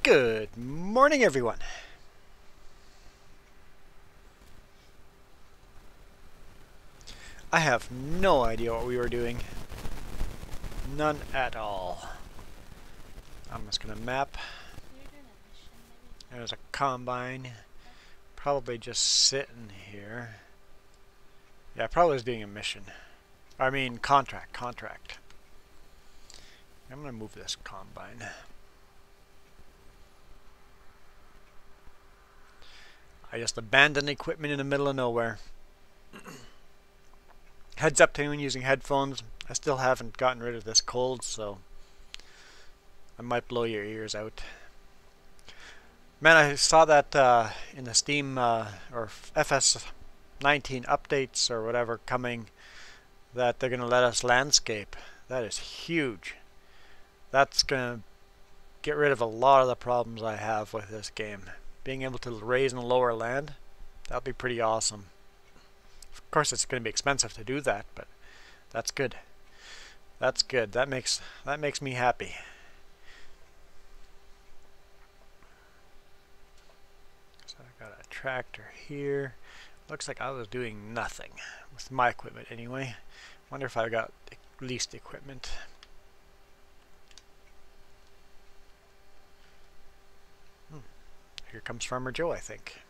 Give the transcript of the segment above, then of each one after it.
Good morning, everyone. I have no idea what we were doing. None at all. I'm just gonna map. There's a combine. Probably just sitting here. Yeah, probably was doing a mission. I mean, contract. I'm gonna move this combine. I just abandoned equipment in the middle of nowhere. Heads up to anyone using headphones. I still haven't gotten rid of this cold, so I might blow your ears out. Man, I saw that in the Steam or FS19 updates or whatever coming, that they're going to let us landscape. That is huge. That's going to get rid of a lot of the problems I have with this game. Being able to raise and lower land, that'll be pretty awesome. Of course, it's going to be expensive to do that, but that's good. That's good. That makes me happy. So I got a tractor here. Looks like I was doing nothing with my equipment anyway. Wonder if I got leased equipment. Here comes Farmer Joe, I think.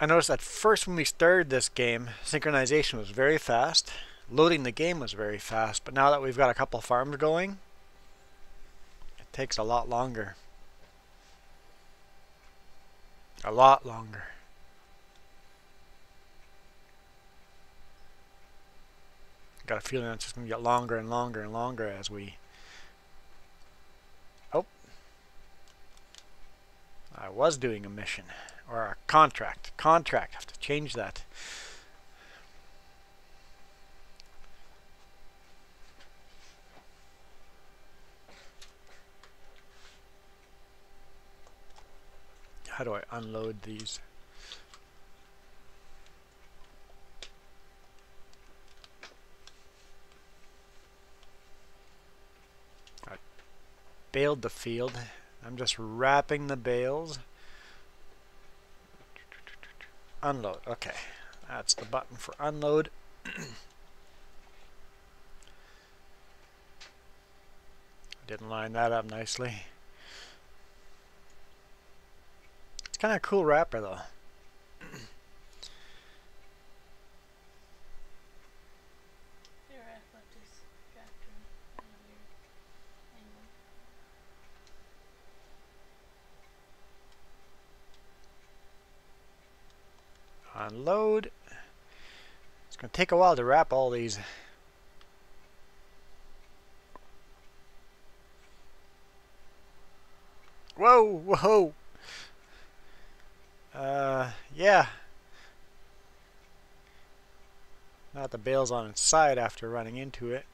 I noticed at first when we started this game, synchronization was very fast. Loading the game was very fast, but now that we've got a couple farms going, it takes a lot longer. A lot longer. Got a feeling it's just going to get longer and longer and longer as we... Oh. I was doing a mission. Or a contract. I have to change that. How do I unload these? I baled the field. I'm just wrapping the bales. Unload. Okay. That's the button for unload. Didn't line that up nicely. It's kind of a cool wrapper though. Unload. It's going to take a while to wrap all these. Whoa. Yeah. Now the bale's on its side after running into it.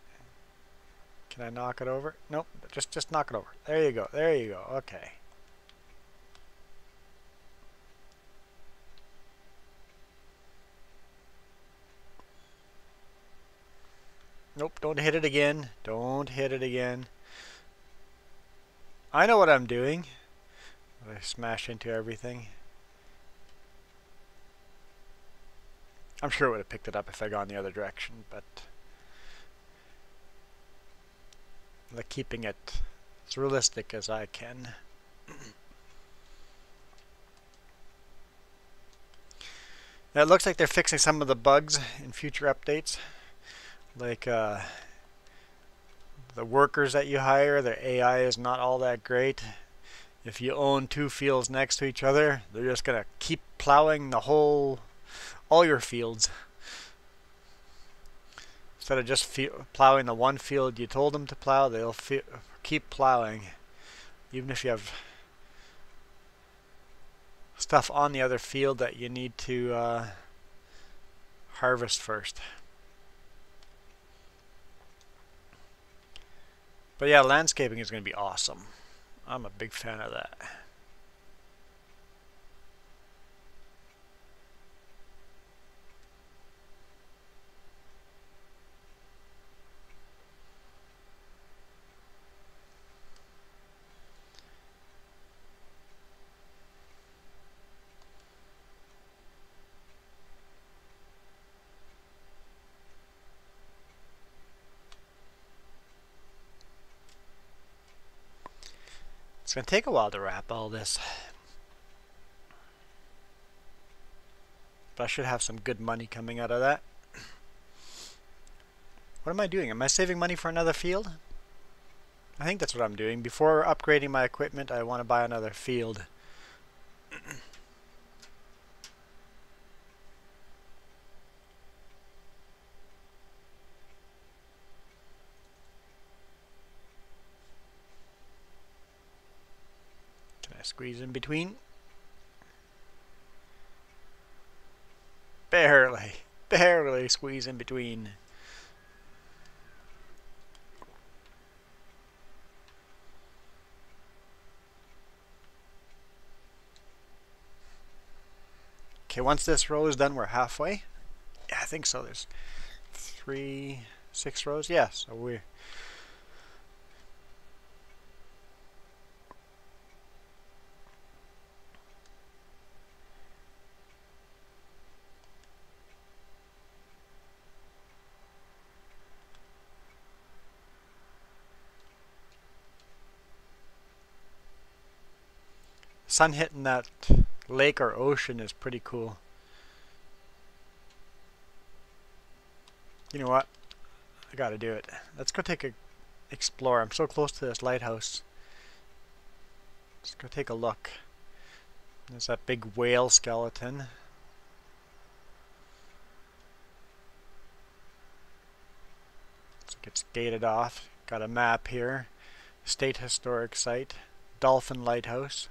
Can I knock it over? Nope. Just knock it over. There you go. Okay. Nope, don't hit it again. I know what I'm doing. I smash into everything. I'm sure it would have picked it up if I gone the other direction, but like keeping it as realistic as I can. Now it looks like they're fixing some of the bugs in future updates. Like the workers that you hire, their AI is not all that great. If you own two fields next to each other, they're just gonna keep plowing all your fields. Instead of just plowing the one field you told them to plow, they'll keep plowing, even if you have stuff on the other field that you need to harvest first. But yeah, landscaping is going to be awesome. I'm a big fan of that. It's going to take a while to wrap all this. But I should have some good money coming out of that. What am I doing? Am I saving money for another field? I think that's what I'm doing. Before upgrading my equipment, I want to buy another field. Can I squeeze in between? Barely squeeze in between. Okay, once this row is done, we're halfway. Yeah, I think so. There's 6 rows. Yeah, so we're... sun hitting that lake or ocean is pretty cool. You know what? I gotta do it. Let's go take a explore. I'm so close to this lighthouse. Let's go take a look. There's that big whale skeleton. So it gets gated off. Got a map here. State Historic Site. Dolphin Lighthouse.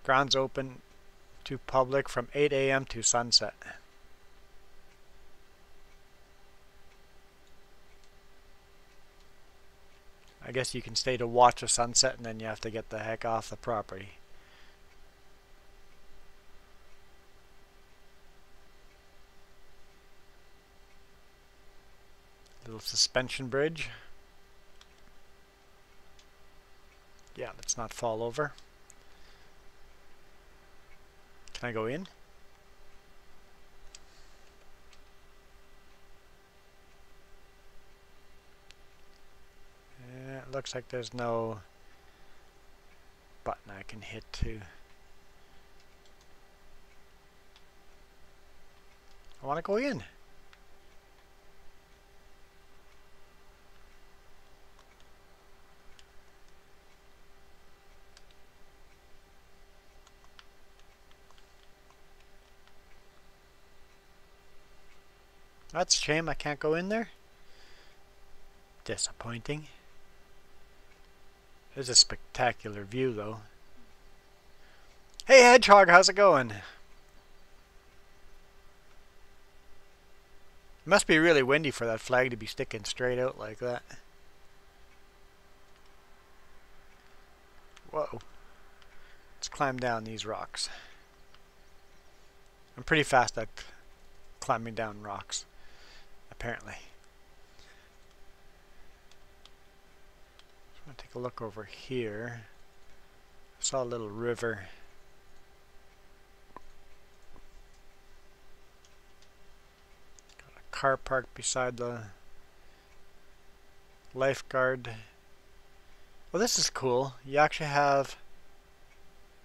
Grounds open to public from 8 a.m. to sunset. I guess you can stay to watch the sunset and then you have to get the heck off the property. Little suspension bridge. Yeah, let's not fall over. Can I go in? Yeah, it looks like there's no button I can hit to. I want to go in. That's a shame I can't go in there. Disappointing. There's a spectacular view though. Hey Hedgehog, how's it going? It must be really windy for that flag to be sticking straight out like that. Whoa. Let's climb down these rocks. I'm pretty fast at climbing down rocks, apparently. I'm gonna take a look over here. I saw a little river. Got a car parked beside the lifeguard. Well, this is cool. You actually have...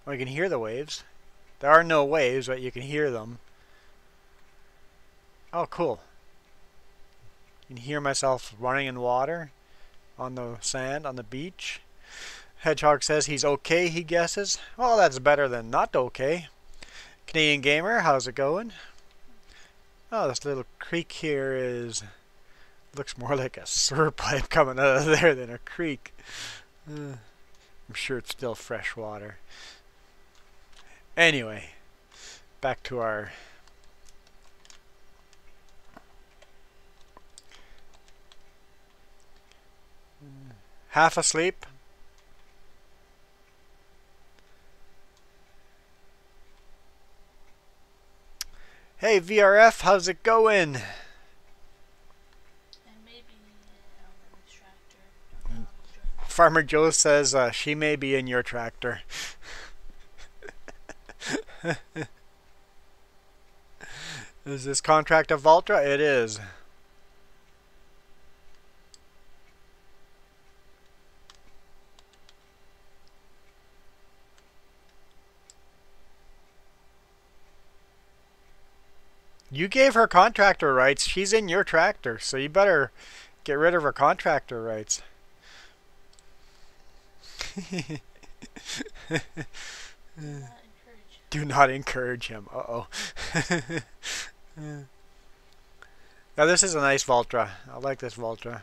well, you can hear the waves. There are no waves, but you can hear them. Oh, cool. You can hear myself running in water. On the sand, on the beach. Hedgehog says he's okay, he guesses. Well, that's better than not okay. Canadian Gamer, how's it going? Oh, this little creek here is... looks more like a sewer pipe coming out of there than a creek. I'm sure it's still fresh water. Anyway, back to our... half asleep. Hey VRF, how's it going? Farmer Joe says she may be in your tractor. Is this contract of Valtra? It is. You gave her contractor rights. She's in your tractor, so you better get rid of her contractor rights. Do not encourage him. Uh-oh. Now this is a nice Valtra. I like this Valtra.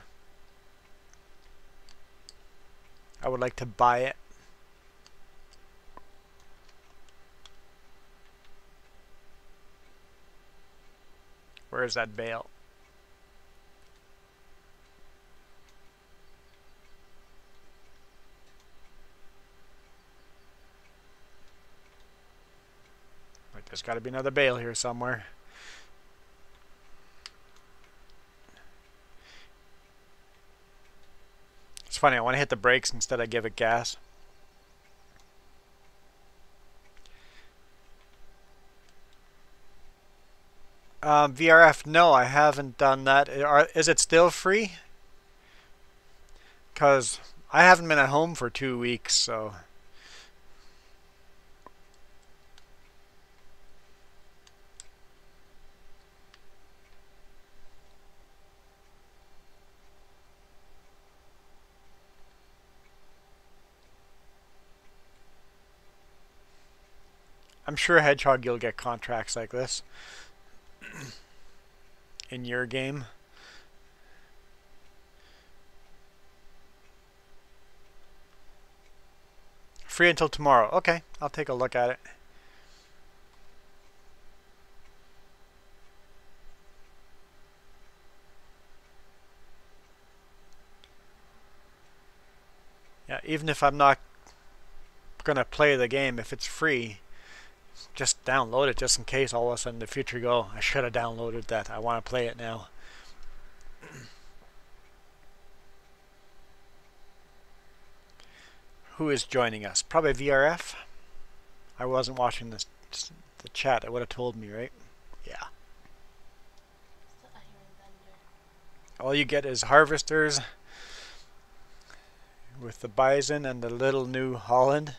I would like to buy it. Where is that bale? Like, there's got to be another bale here somewhere. It's funny, I want to hit the brakes instead of give it gas. VRF, no, I haven't done that. Is it still free? Because I haven't been at home for 2 weeks, so... I'm sure Hedgehog you'll get contracts like this in your game. Free until tomorrow. Okay, I'll take a look at it. Yeah, even if I'm not gonna play the game, if it's free, just download it just in case all of a sudden in the future you go, I should have downloaded that. I want to play it now. Who is joining us? Probably VRF. I wasn't watching the chat. It would have told me, right? Yeah. All you get is harvesters with the bison and the little New Holland.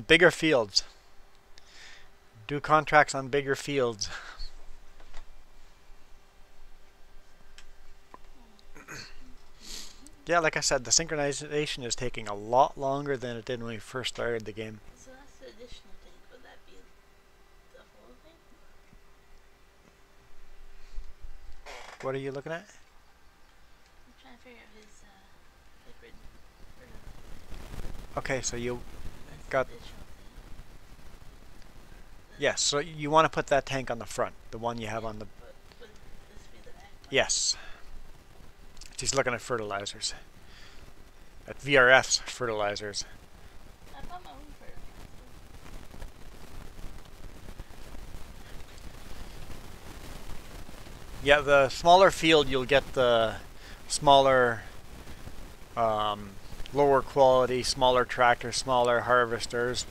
Bigger fields. Do contracts on bigger fields. Yeah, like I said, the synchronization is taking a lot longer than it did when we first started the game. So that's the additional thing. Would that be the whole thing? What are you looking at? I'm trying to figure out his liquid fertilizer. Okay, so you That's got... the additional thing. Yes, so you want to put that tank on the front, the one you have on the... But would this be the back one? Yes. She's looking at fertilizers. At VRF's fertilizers. I bought my own fertilizer. Yeah, the smaller field, you'll get the smaller, lower quality, smaller tractors, smaller harvesters.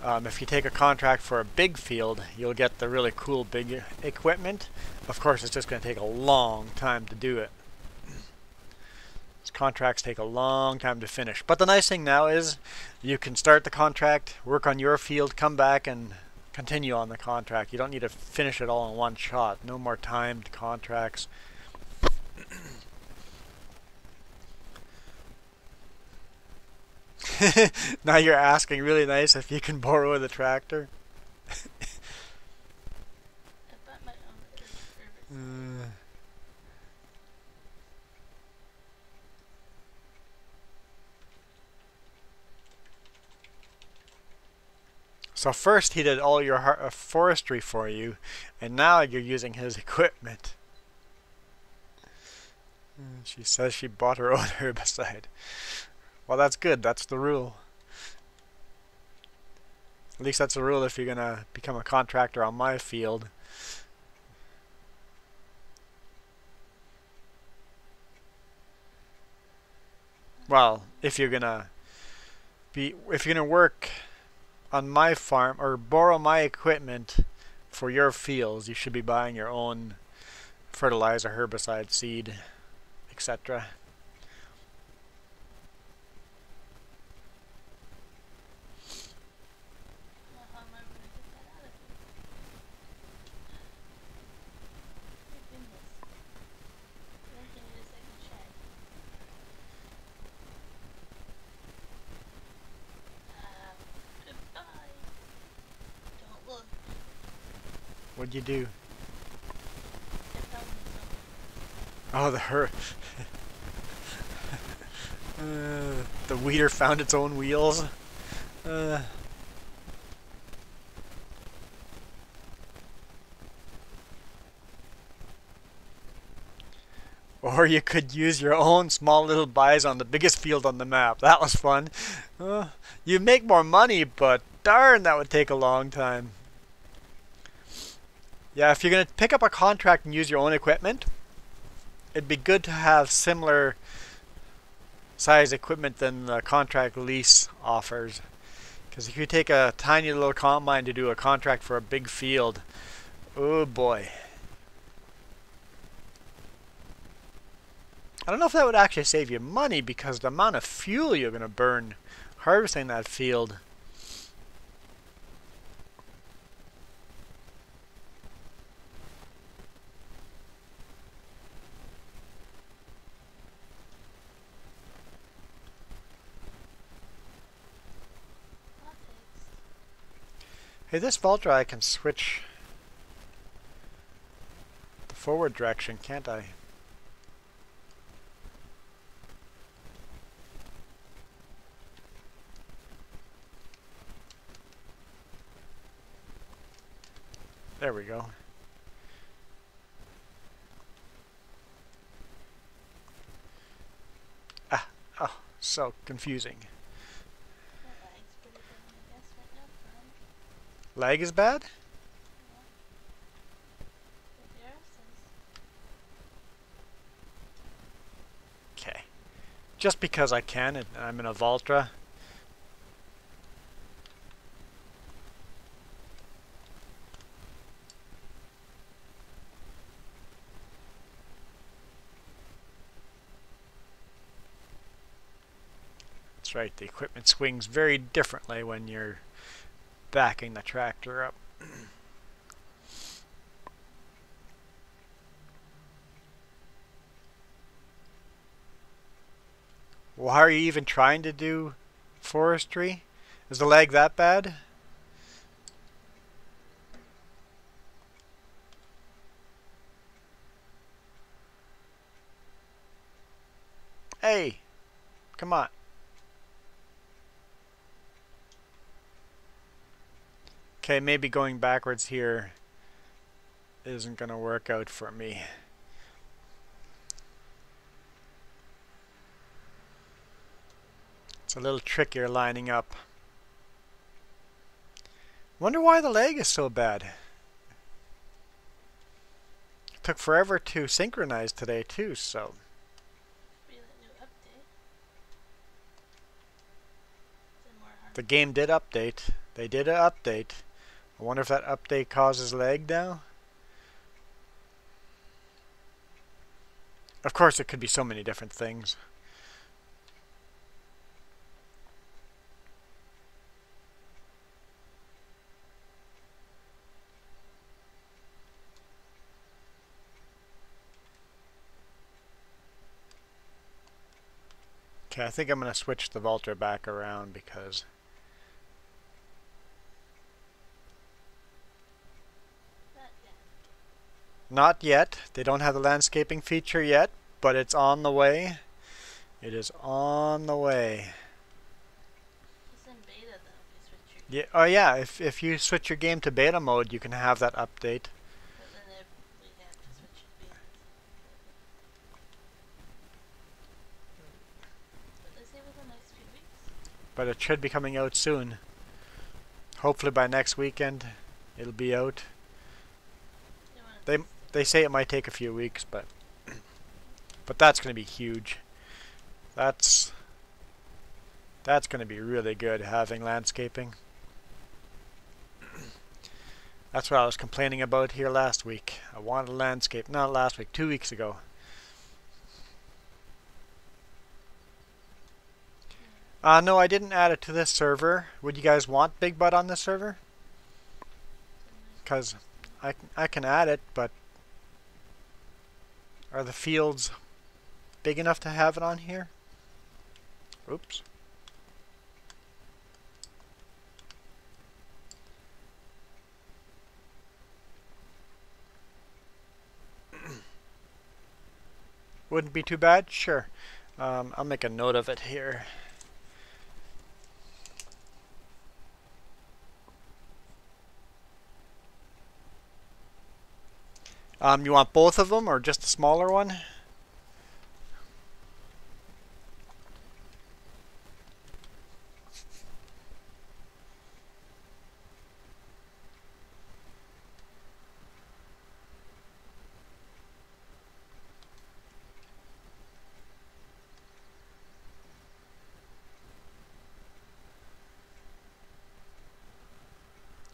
If you take a contract for a big field, you'll get the really cool big equipment. Of course, it's just going to take a long time to do it. These contracts take a long time to finish. But the nice thing now is you can start the contract, work on your field, come back and continue on the contract. You don't need to finish it all in one shot. No more timed contracts. Now you're asking really nice if you can borrow the tractor. I bought my own herbicide. So first he did all your forestry for you, and now you're using his equipment. She says she bought her own herbicide. Well, that's good. That's the rule. At least that's the rule if you're going to become a contractor on my field. Well, if you're going to work on my farm or borrow my equipment for your fields, you should be buying your own fertilizer, herbicide, seed, etc. How am I going to get that out of What'd you do? I found some. Oh, the weeder found its own wheels. Uh, or you could use your own small little buys on the biggest field on the map. That was fun. You'd make more money, but darn, that would take a long time. Yeah, if you're going to pick up a contract and use your own equipment, it'd be good to have similar size equipment than the contract lease offers. Because if you take a tiny little combine to do a contract for a big field, oh boy. I don't know if that would actually save you money because the amount of fuel you're going to burn harvesting that field. Hey, this Valtra I can switch the forward direction, can't I? There we go. Ah, oh, so confusing. That lag's pretty good, I guess, right now. Lag is bad? Yeah. The arrow says. Okay. Just because I can, and I'm in a Valtra. That's right, the equipment swings very differently when you're backing the tractor up. Why are you even trying to do forestry? Is the lag that bad? Hey, come on. Okay, maybe going backwards here isn't going to work out for me. It's a little trickier lining up. Wonder why the lag is so bad. It took forever to synchronize today too, so. Be that new update. Then more hard. The game did update. They did an update. I wonder if that update causes lag now? Of course, it could be so many different things. Okay, I think I'm going to switch the Valtra back around because not yet. They don't have the landscaping feature yet, but it's on the way. It is on the way. It's in beta though, if you switch your Yeah, oh yeah, if you switch your game to beta mode, you can have that update. But then if we have to switch it to beta. But they say within the next few weeks. But it should be coming out soon. Hopefully by next weekend, it'll be out. They say it might take a few weeks, but that's going to be huge. That's going to be really good having landscaping. That's what I was complaining about here last week. I wanted landscape, not last week, 2 weeks ago. No, I didn't add it to this server. Would you guys want Big Butt on this server? Because I can add it, but are the fields big enough to have it on here? Oops. Wouldn't be too bad? Sure. I'll make a note of it here. You want both of them or just a smaller one?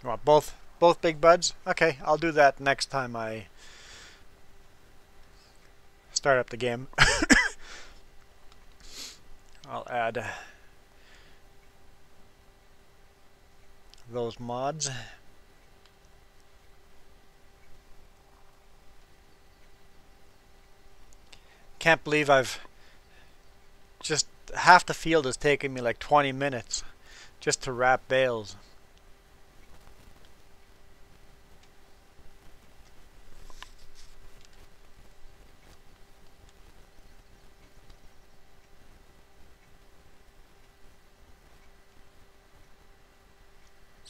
You want both big buds? Okay, I'll do that next time I start up the game. I'll add those mods. Can't believe I've just half the field has taken me like 20 minutes just to wrap bales.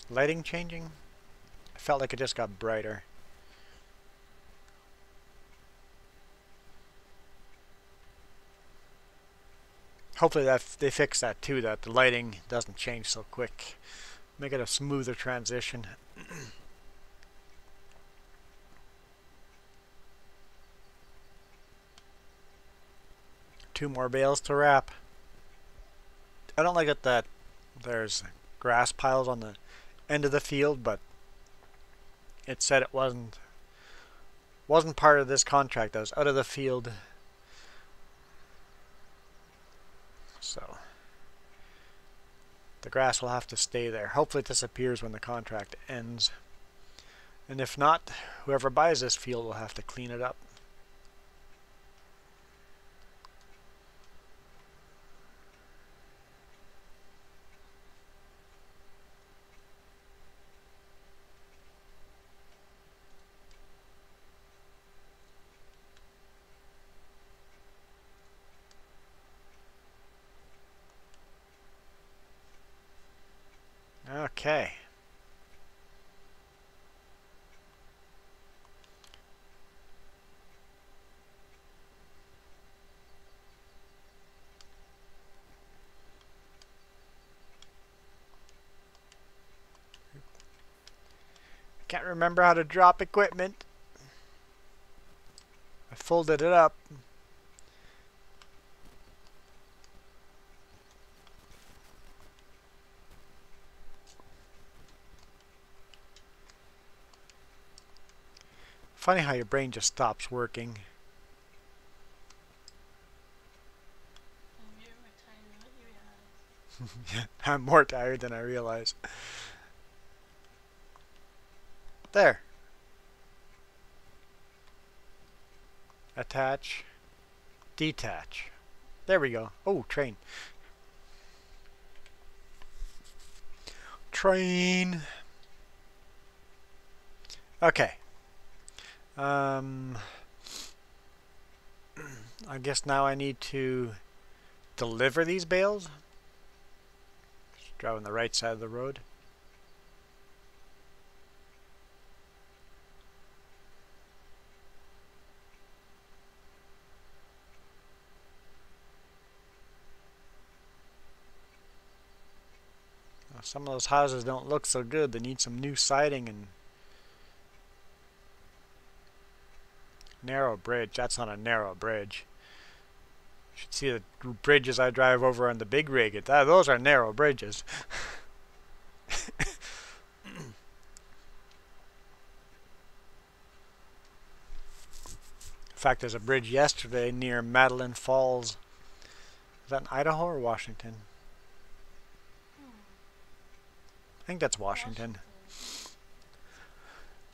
Lighting changing? I felt like it just got brighter. Hopefully that they fix that too, that the lighting doesn't change so quick. Make it a smoother transition. Two more bales to wrap. I don't like it that there's grass piles on the end of the field, but it said it wasn't part of this contract. That was out of the field. So the grass will have to stay there. Hopefully it disappears when the contract ends. And if not, whoever buys this field will have to clean it up. Okay. Can't remember how to drop equipment. I folded it up. Funny how your brain just stops working. You're more tired than what you realize. I'm more tired than I realize. There. Attach. Detach. There we go. Oh, train. Train. Okay. I guess now I need to deliver these bales. Just drive on the right side of the road. Now, some of those houses don't look so good. They need some new siding and narrow bridge. That's not a narrow bridge. You should see the bridges I drive over on the big rig. Those are narrow bridges. In fact, there's a bridge yesterday near Madeline Falls. Is that in Idaho or Washington? I think that's Washington.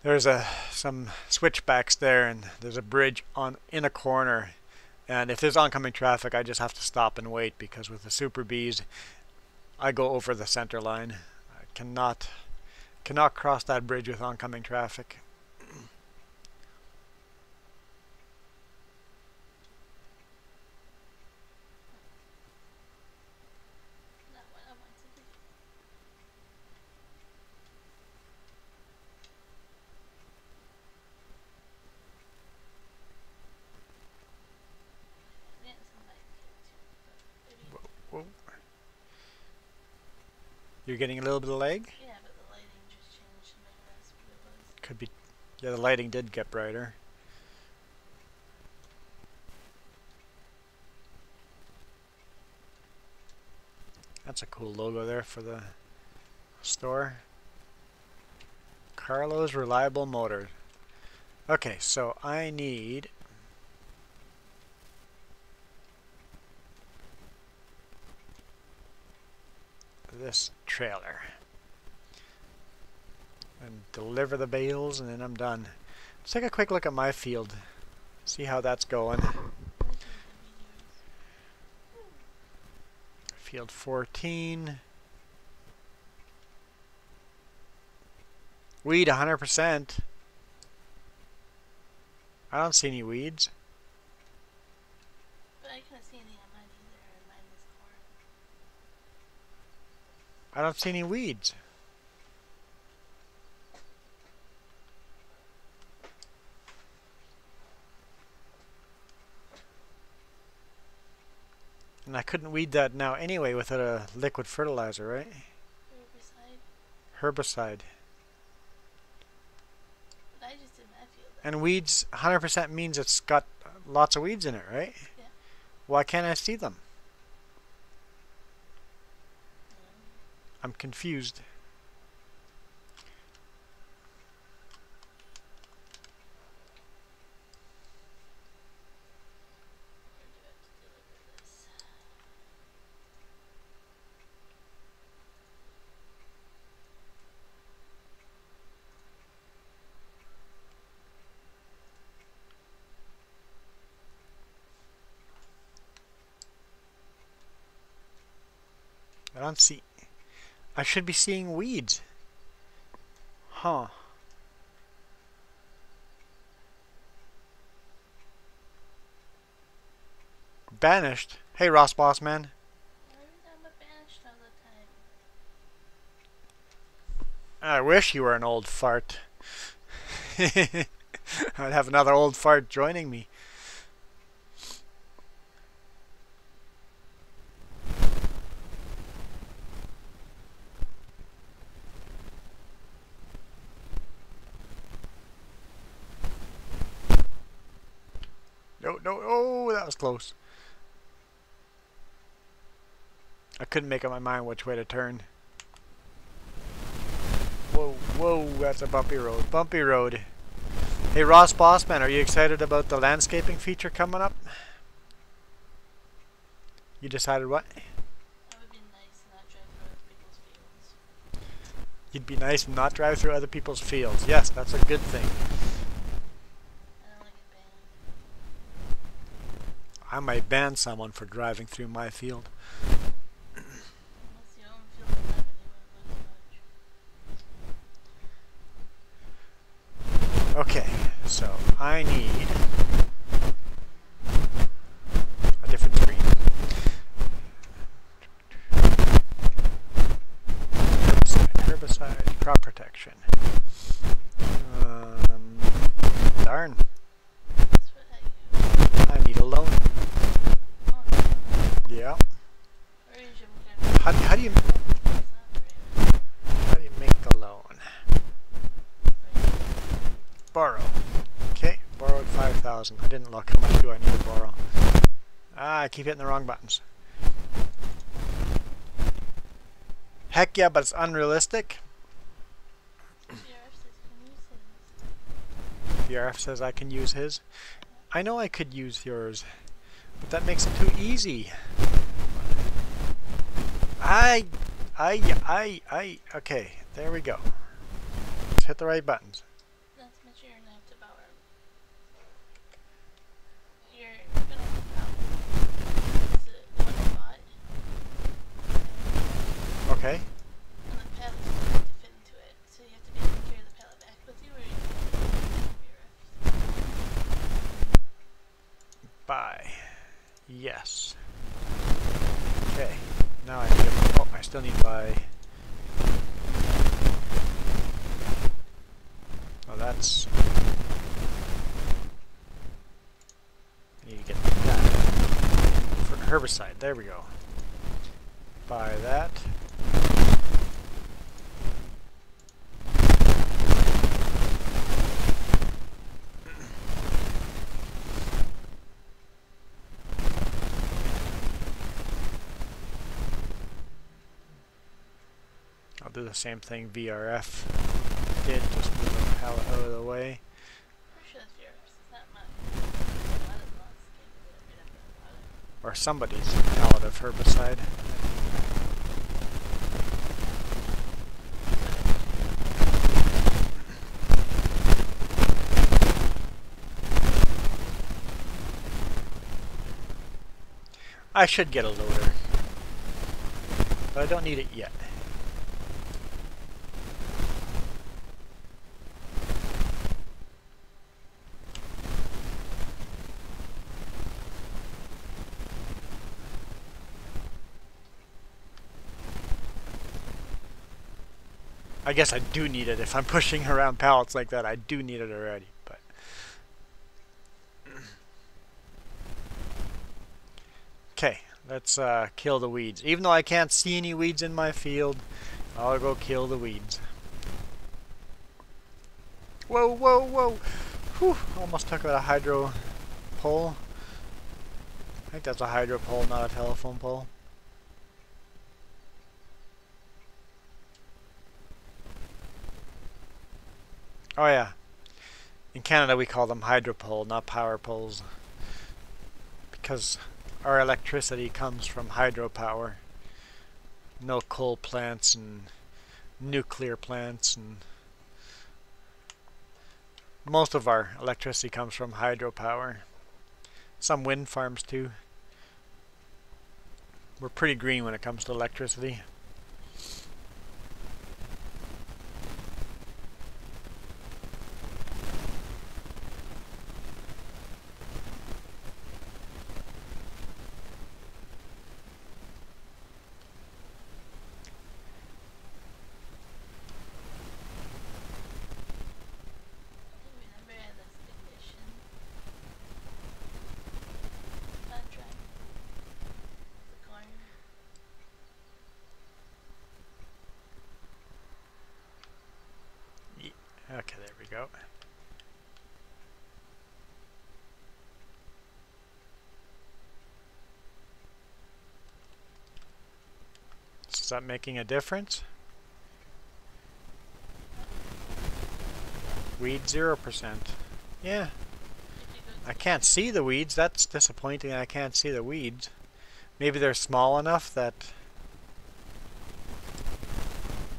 There's some switchbacks there, and there's a bridge in a corner. And if there's oncoming traffic, I just have to stop and wait, because with the Super Bs, I go over the center line. I cannot cross that bridge with oncoming traffic. You're getting a little bit of lag? Yeah, but the lighting just changed and maybe that's what it was. Could be. Yeah, the lighting did get brighter. That's a cool logo there for the store. Carlo's Reliable Motor. Okay, so I need this trailer. And deliver the bales and then I'm done. Let's take a quick look at my field. See how that's going. Field 14. Weed 100%. I don't see any weeds. But I couldn't see anything on mine either, and mine was corn. I don't see any weeds. And I couldn't weed that now anyway without a liquid fertilizer, right? Herbicide. Herbicide. But I just did my field. And weeds 100% means it's got lots of weeds in it, right? Yeah. Why can't I see them? Mm. I'm confused. I don't see. I should be seeing weeds. Huh. Banished. Hey, Ross Boss Man. Why are we talking about banished all the time? I wish you were an old fart. I'd have another old fart joining me. No, no, oh, that was close. I couldn't make up my mind which way to turn. Whoa, whoa, that's a bumpy road. Bumpy road. Hey, Ross Bossman, are you excited about the landscaping feature coming up? You decided what? That would be nice and not drive through other people's fields. You'd be nice and not drive through other people's fields. Yes, that's a good thing. I don't like it banned. I might ban someone for driving through my field. Unless you own field 11, you wouldn't lose much. Okay, so I need a different screen. Herbicide, crop protection. Darn, That's what I need a loan. Yeah. Or you should get How do you make a loan? Borrow. Okay, borrowed 5,000. I didn't look. How much do I need to borrow? Ah, I keep hitting the wrong buttons. Heck yeah, but it's unrealistic. BRF says I can use his. I know I could use yours, but that makes it too easy. Okay, there we go. Let's hit the right buttons. That's much you're gonna have to power. You're gonna have to power. Is it the one you bought? Okay. And the paddles are going to fit into it, so you have to be able to carry the pallet back with you, or you can Buy. Yes. Okay. Now I need to. Oh, I still need to buy. Oh, that's. I need to get that for herbicide. There we go. Buy that. do the same thing VRF did, just move the pallet out of the way. Pretty sure that's yours. It's not mine. That is not scared of it right up in the water. Or somebody's pallet of herbicide. I should get a loader, but I don't need it yet. I guess I do need it. If I'm pushing around pallets like that, I do need it already. But okay, let's kill the weeds. Even though I can't see any weeds in my field, I'll go kill the weeds. Whoa, whoa, whoa! Whew, almost took out a hydro pole. I think that's a hydro pole, not a telephone pole. Oh yeah. In Canada we call them hydropole, not power poles. Because our electricity comes from hydropower. No coal plants and nuclear plants, and most of our electricity comes from hydropower. Some wind farms too. We're pretty green when it comes to electricity. Okay, there we go. Is that making a difference? Weed 0%. Yeah. I can't see the weeds. That's disappointing. I can't see the weeds. Maybe they're small enough that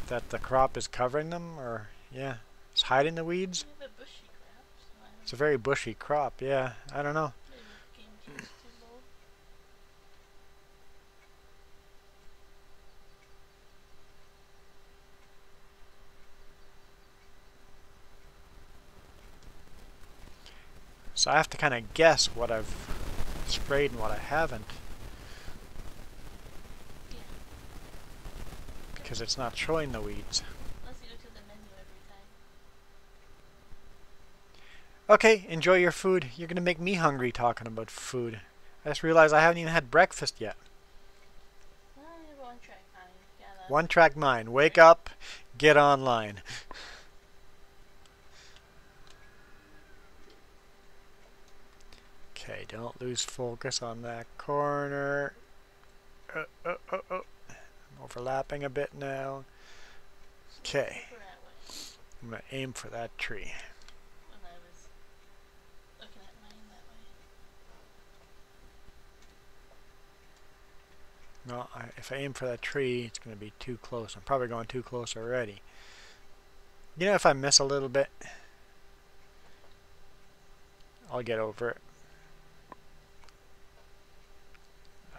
the crop is covering them, or yeah, it's hiding the weeds. It's a very bushy crop. Yeah, I don't know. So I have to kind of guess what I've sprayed and what I haven't. Because it's not showing the weeds. Unless you look at the menu every time. Okay, enjoy your food. You're going to make me hungry talking about food. I just realized I haven't even had breakfast yet. One track mind. Yeah, one track mind. Wake up, get online. Okay, don't lose focus on that corner. I'm overlapping a bit now. Okay. I'm going to aim for that tree. When I was looking at mine that way. No, if I aim for that tree, it's going to be too close. I'm probably going too close already. You know, if I miss a little bit, I'll get over it.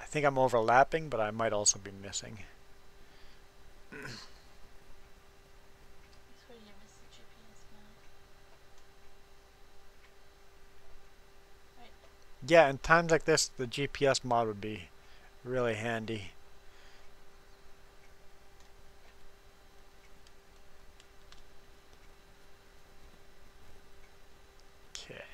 I think I'm overlapping, but I might also be missing. That's where you miss the GPS mod. Right. Yeah, in times like this, the GPS mod would be really handy. Okay.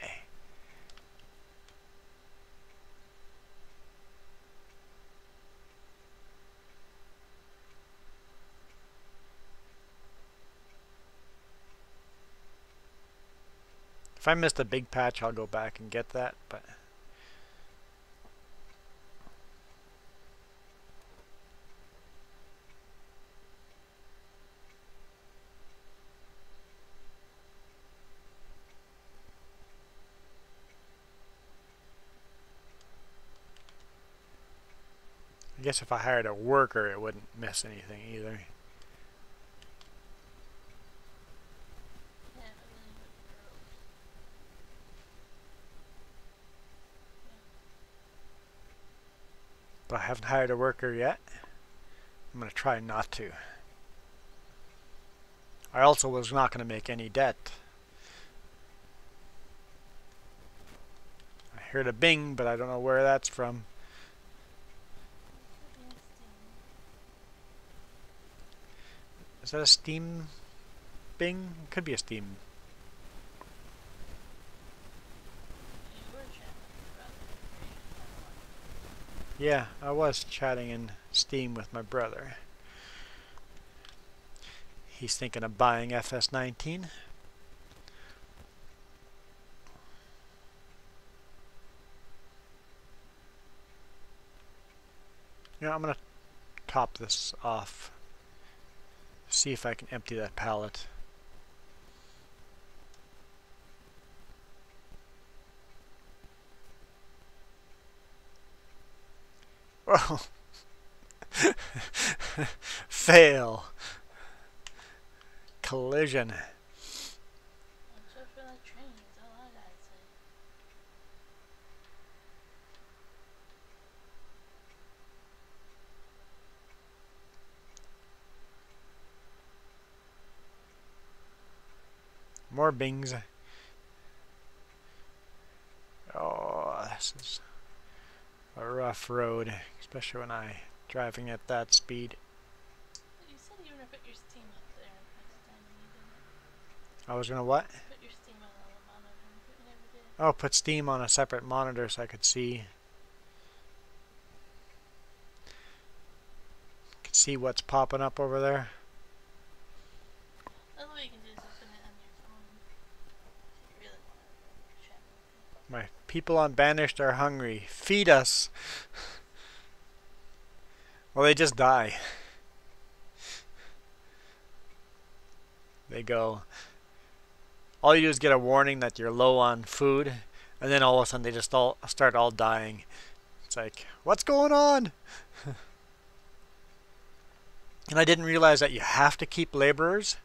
If I missed a big patch, I'll go back and get that, but I guess if I hired a worker, it wouldn't miss anything either. Yeah, if everything was broke. But I haven't hired a worker yet. I'm going to try not to. I also was not going to make any debt. I heard a bing, but I don't know where that's from. Is that a Steam bing? It could be a Steam. You were chatting with your brother. Yeah, I was chatting in Steam with my brother. He's thinking of buying FS19. Yeah, I'm going to top this off. See if I can empty that pallet. Oh! Fail! Collision. Watch out for that train, that's all I gotta say. More bings. Oh, this is a rough road, especially when I'm driving at that speed. You said you were gonna put your Steam up there next time and you didn't. I was gonna what? Put your Steam on the monitor, but you never did. Oh, put Steam on a separate monitor so I could see what's popping up over there. Another way you can do is open it on your phone. If you really want to chat with it. My people on Banished are hungry. Feed us! Well, they just die. They go. All you do is get a warning that you're low on food, and then all of a sudden they just all start all dying. It's like, what's going on? And I didn't realize that you have to keep laborers.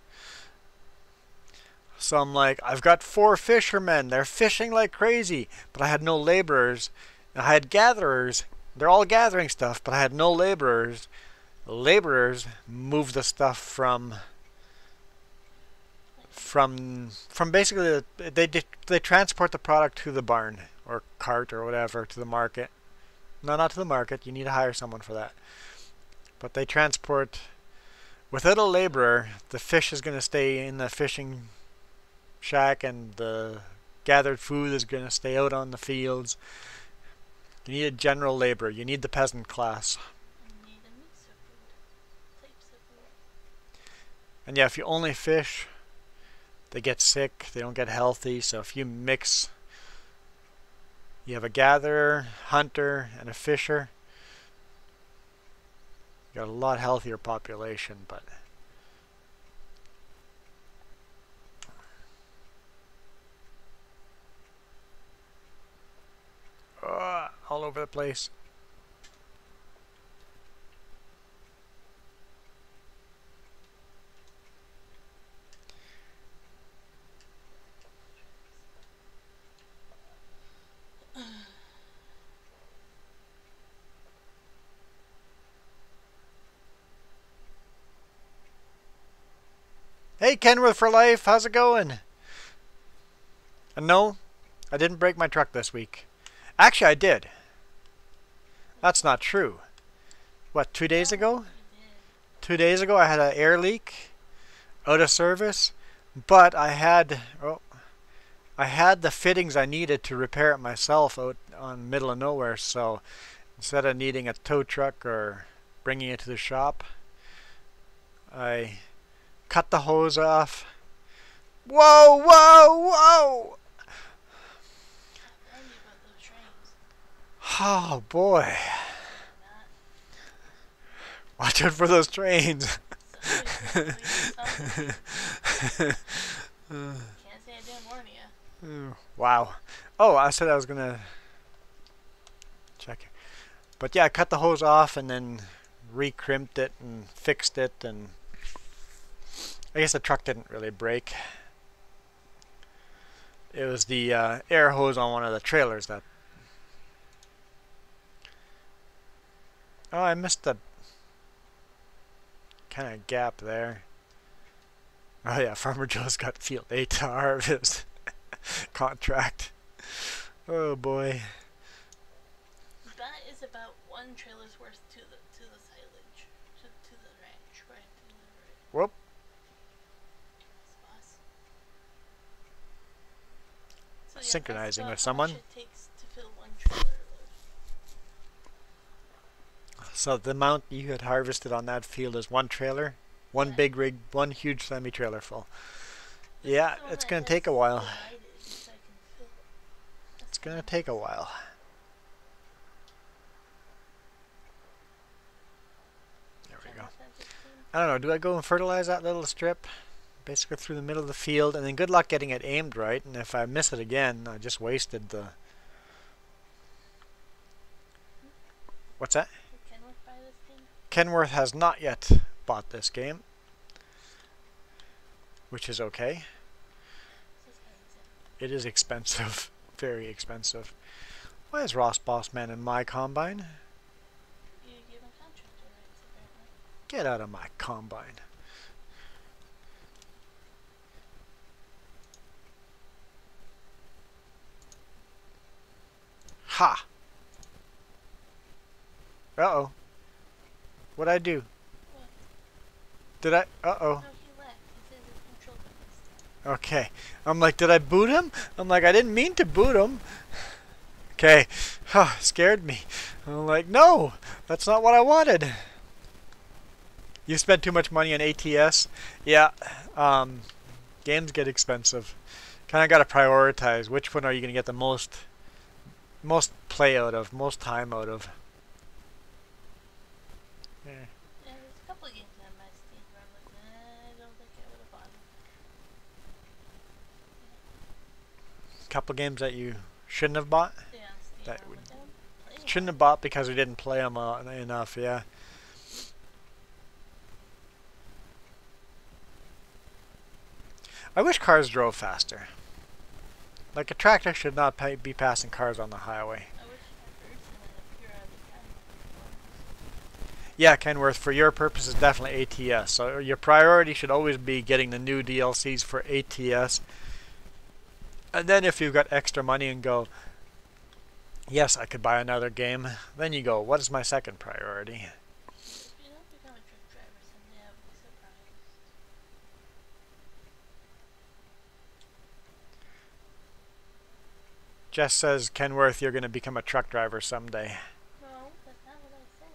So I'm like, I've got 4 fishermen. They're fishing like crazy. But I had no laborers. And I had gatherers. They're all gathering stuff, but I had no laborers. The laborers move the stuff from basically they transport the product to the barn or cart or whatever to the market. No, not to the market. You need to hire someone for that. But they transport. Without a laborer, the fish is going to stay in the fishing shack and the gathered food is going to stay out on the fields. You need a general laborer. You need the peasant class. You need a mix of food. Types of food. And yeah, if you only fish, they get sick. They don't get healthy. So if you mix, you have a gatherer, hunter, and a fisher. You got a lot healthier population, but all over the place. Hey, Kenworth for life, how's it going? And no, I didn't break my truck this week. Actually, I did. That's not true. What, 2 days ago? 2 days ago I had an air leak, out of service, but I had the fittings I needed to repair it myself out on middle of nowhere, so instead of needing a tow truck or bringing it to the shop, I cut the hose off. Whoa, whoa, whoa! Oh boy. Watch out for those trains. Can't say I didn't warn you. Wow. Oh, I said I was gonna check. But yeah, I cut the hose off and then re-crimped it and fixed it, and I guess the truck didn't really break. It was the air hose on one of the trailers that... Oh, I missed the kind of gap there. Oh yeah, Farmer Joe's got field 8 to harvest contract. Oh boy. That is about one trailer's worth to the silage, to the ranch, right? To the ranch. Whoop. So yeah, Synchronizing with that's someone. how much it takes to fill one trailer load. So the amount you had harvested on that field is one trailer, one big rig, one huge semi-trailer full. Yeah, it's going to take a while. It's going to take a while. There we go. I don't know, do I go and fertilize that little strip? Basically through the middle of the field, and then good luck getting it aimed right, and if I miss it again, I just wasted the... What's that? Did Kenworth buy this game? Kenworth has not yet bought this game, which is okay. It is expensive. Very expensive. Why is Ross Bossman in my combine? You gave him contractor rights, apparently. Get out of my combine. Ha! Uh-oh. What'd I do? What? Did I? Uh-oh. No, he left. He said his control button. Okay. I'm like, did I boot him? I'm like, I didn't mean to boot him. Okay. Scared me. I'm like, no! That's not what I wanted. You spent too much money on ATS? Yeah. Games get expensive. Kind of got to prioritize. Which one are you going to get the most play out of, most time out of? Yeah, there's a couple of games on my Steam where I'm like, I don't think I would have bought them. Couple games that you shouldn't have bought? Yeah, on Steam. That I'm would, like, I don't play shouldn't have them. bought because we didn't play them enough, yeah. I wish cars drove faster. Like a tractor should not be passing cars on the highway. I wish I heard some of the pure out of the Yeah, Kenworth, for your purposes, definitely ATS. So your priority should always be getting the new DLCs for ATS. And then if you've got extra money and go, yes, I could buy another game, then you go, what is my second priority? If you don't become a truck driver someday, I'll be surprised. Jess says, Kenworth, you're going to become a truck driver someday. No, that's not what I said.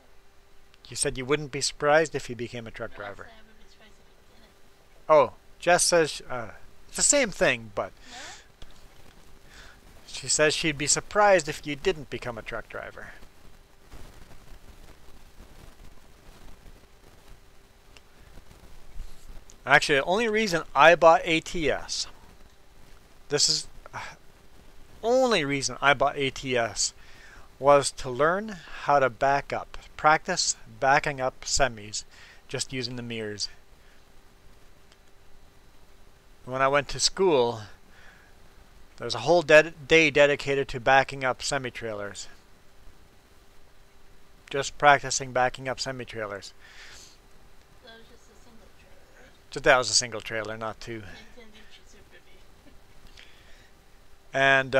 You said you wouldn't be surprised if you became a truck No, I driver. said I would be surprised if you didn't. Oh, Jess says, it's the same thing, but No? she says she'd be surprised if you didn't become a truck driver. Actually, the only reason I bought ATS, this is only reason I bought ATS, was to learn how to back up, practice backing up semis, just using the mirrors. When I went to school, there was a whole day dedicated to backing up semi-trailers. Just practicing backing up semi-trailers. That was just a single trailer, right? Just that was a single trailer, not two. Nintendo Super B. And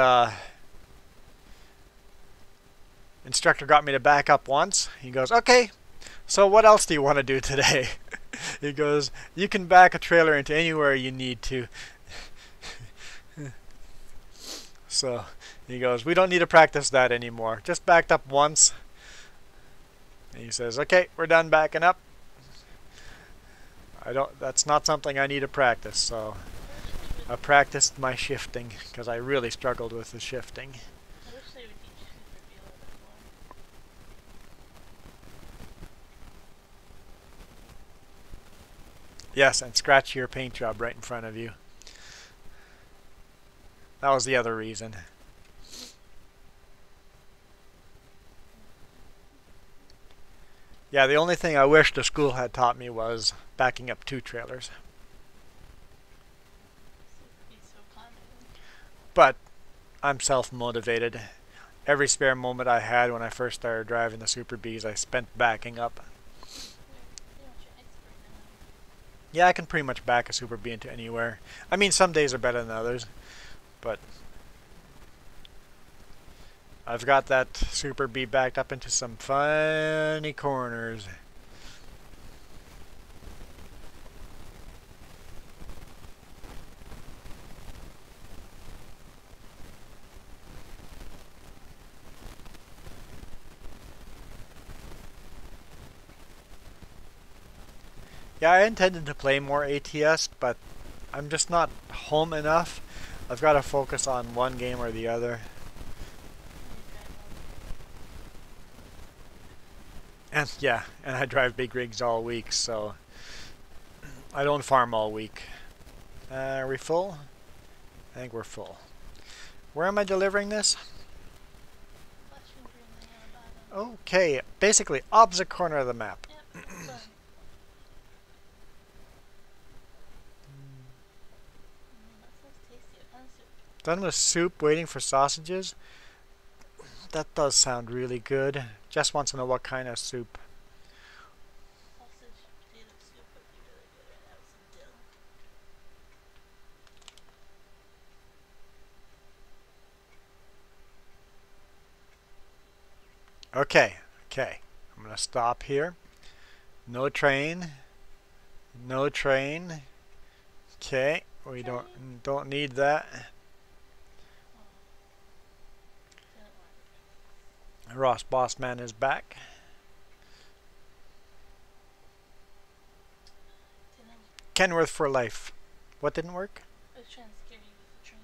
instructor got me to back up once. He goes, okay, so what else do you want to do today? He goes, you can back a trailer into anywhere you need to. So he goes, we don't need to practice that anymore. Just backed up once. And he says, okay, we're done backing up. That's not something I need to practice, so I practiced my shifting because I really struggled with the shifting. I wish they would teach Super B a little bit more. Yes, and scratch your paint job right in front of you. That was the other reason. Yeah, the only thing I wish the school had taught me was backing up 2 trailers. Super B's so common. But I'm self-motivated. Every spare moment I had when I first started driving the Super Bs, I spent backing up. You're pretty much an expert now. Yeah, I can pretty much back a Super B into anywhere. I mean, some days are better than others, but I've got that Super B backed up into some funny corners. Yeah, I intended to play more ATS, but I'm just not home enough. I've got to focus on one game or the other. And yeah, and I drive big rigs all week, so I don't farm all week. Are we full? I think we're full. Where am I delivering this? Flashing green thing on the bottom. Okay, basically opposite corner of the map. Yep, it's done. That sounds tasty. What kind of soup? Done with soup, waiting for sausages. That does sound really good. Just wants to know what kind of soup. Sausage potato soup would be really good right now with some dill. Okay, okay. I'm gonna stop here. No train. No train. Okay, we don't need that. Oh, didn't work. Ross Bossman is back. Didn't. Kenworth for life. What didn't work? I was trying to scare you with the train.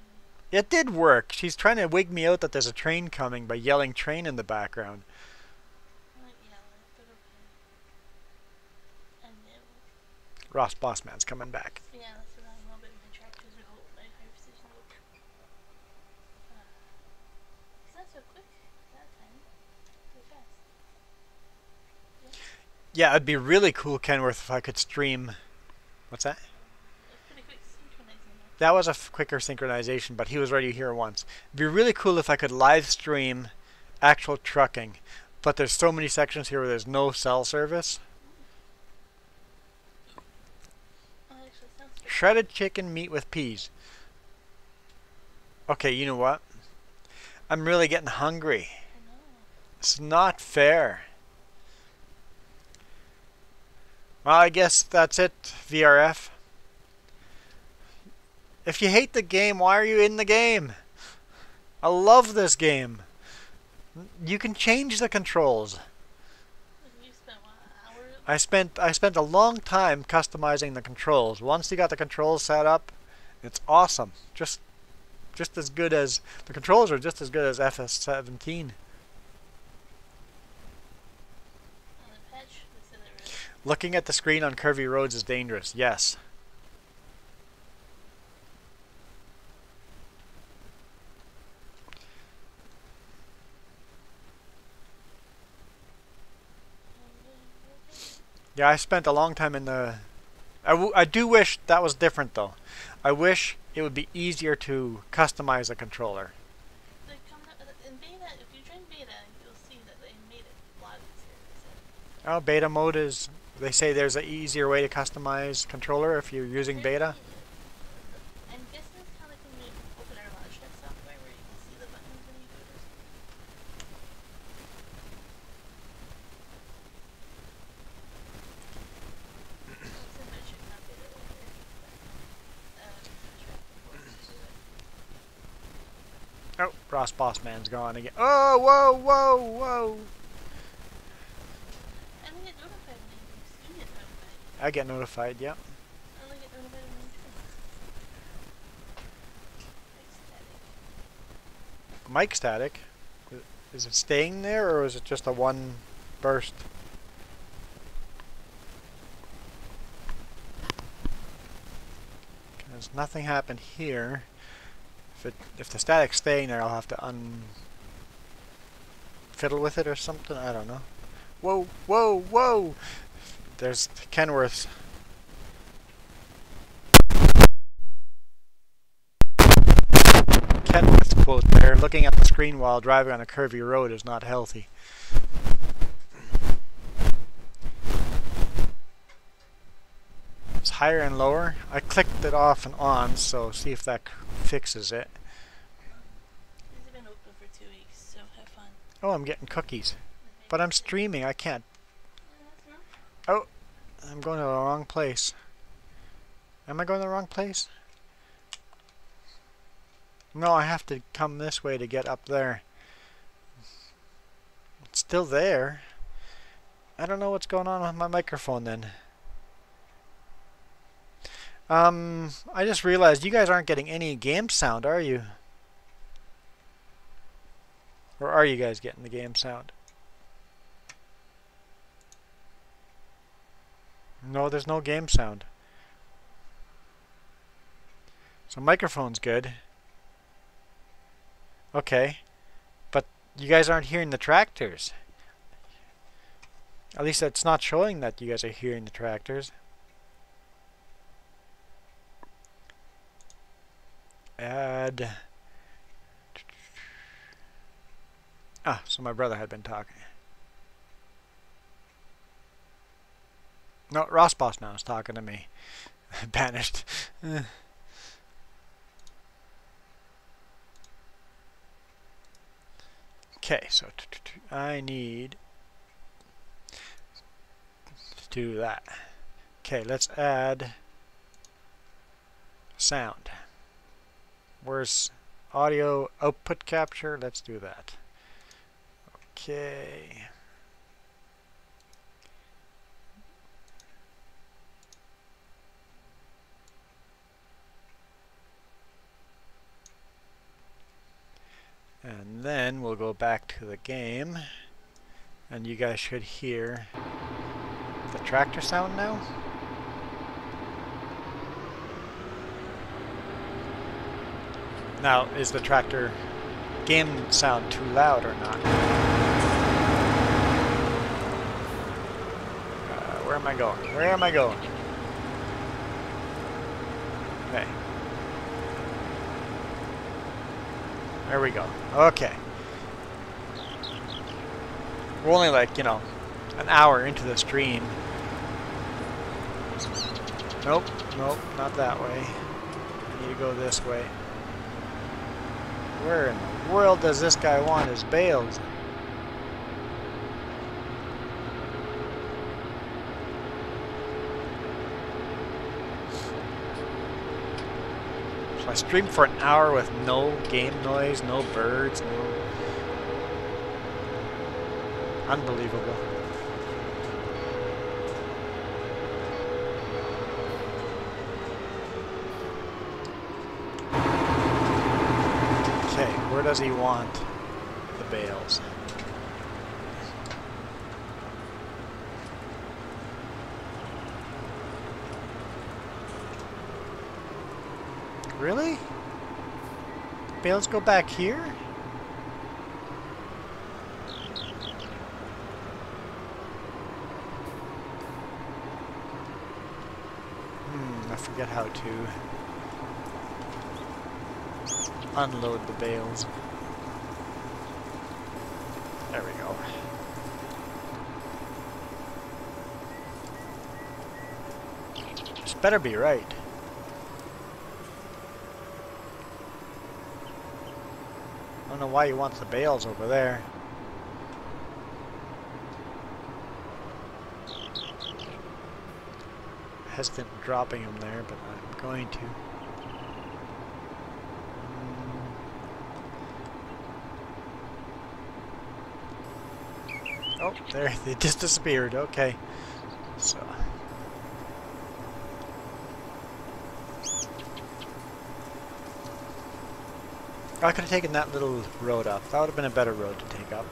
It did work. She's trying to wig me out that there's a train coming by yelling train in the background. I might yell it, but okay. I know. Ross Bossman's coming back. So yeah, that's around a little bit of my tractors are holding my high precision look. It's not so quick that time. Pretty fast. Yeah, it'd be really cool, Kenworth, if I could stream. What's that? Pretty quick synchronizing that. That was a quicker synchronization, but he was already here once. It'd be really cool if I could live stream actual trucking, but there's so many sections here where there's no cell service. Oh, actually, sounds good. Shredded chicken meat with peas. Okay, you know what? I'm really getting hungry. I know. It's not fair. Well, I guess that's it, VRF. If you hate the game, why are you in the game? I love this game. You can change the controls. You spent what, an hour? I spent a long time customizing the controls. Once you got the controls set up, it's awesome. Just as good as the controls are just as good as FS19. On the patch, they said they were. Looking at the screen on curvy roads is dangerous. Yes. Yeah, I spent a long time in the... I do wish that was different, though. I wish it would be easier to customize a controller. They're coming up in beta. If you join beta, you'll see that they made it a lot easier. They said. Oh, beta mode is... They say there's an easier way to customize controller if you're using beta. I'm guessing it's kind of like when you open our Logitech software where you can see the buttons when you do it or something. It's in Magic, not beta later. But, Oh, Ross Bossman's gone again. Oh, whoa, whoa, whoa. I only get notified when you get notified. I get notified, yep. I only get notified when you join. Mic static. Is it staying there or is it just a one burst? Because nothing happened here. If the static's staying there, I'll have to fiddle with it or something. I don't know. Whoa, whoa, whoa! There's Kenworth's. Kenworth's quote there, looking at the screen while driving on a curvy road is not healthy. It's higher and lower. I clicked it off and on, so see if that fixes it. It's been open for 2 weeks, so have fun. Oh, I'm getting cookies. But I'm streaming, I can't. No. Oh, I'm going to the wrong place. Am I going to the wrong place? No, I have to come this way to get up there. It's still there. I don't know what's going on with my microphone then. I just realized you guys aren't getting any game sound, are you? Or are you guys getting the game sound? No, there's no game sound. So microphone's good. Okay. But you guys aren't hearing the tractors. At least it's not showing that you guys are hearing the tractors. Add. Ah, so my brother had been talking. No, Ross Boss now is talking to me. Banished. Okay, so I need to do that. Okay, let's add sound. Where's audio output capture? Let's do that. Okay. And then we'll go back to the game, and you guys should hear the tractor sound now. Now, is the tractor game sound too loud or not? Where am I going? Where am I going? Okay. There we go. Okay. We're only like, you know, an hour into the stream. Nope, nope, not that way. I need to go this way. Where in the world does this guy want his bales? So I streamed for an hour with no game noise, no birds, no... Unbelievable. Okay, where does he want the bales? Really? The bales go back here? I forget how to unload the bales. There we go. This better be right. I don't know why he wants the bales over there. Hesitant in dropping him there, but I'm going to. Oh, there, they just disappeared. Okay. So. I could have taken that little road up. That would have been a better road to take up.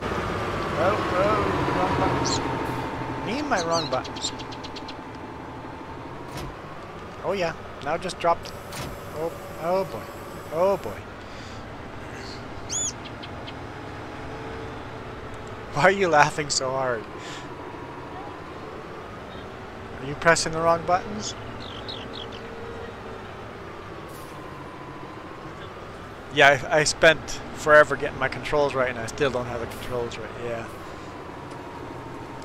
Oh, oh, wrong buttons. Me and my wrong buttons. Oh yeah, now just dropped. Oh, oh boy. Oh boy. Why are you laughing so hard? Are you pressing the wrong buttons? Yeah, I spent forever getting my controls right and I still don't have the controls right, yeah.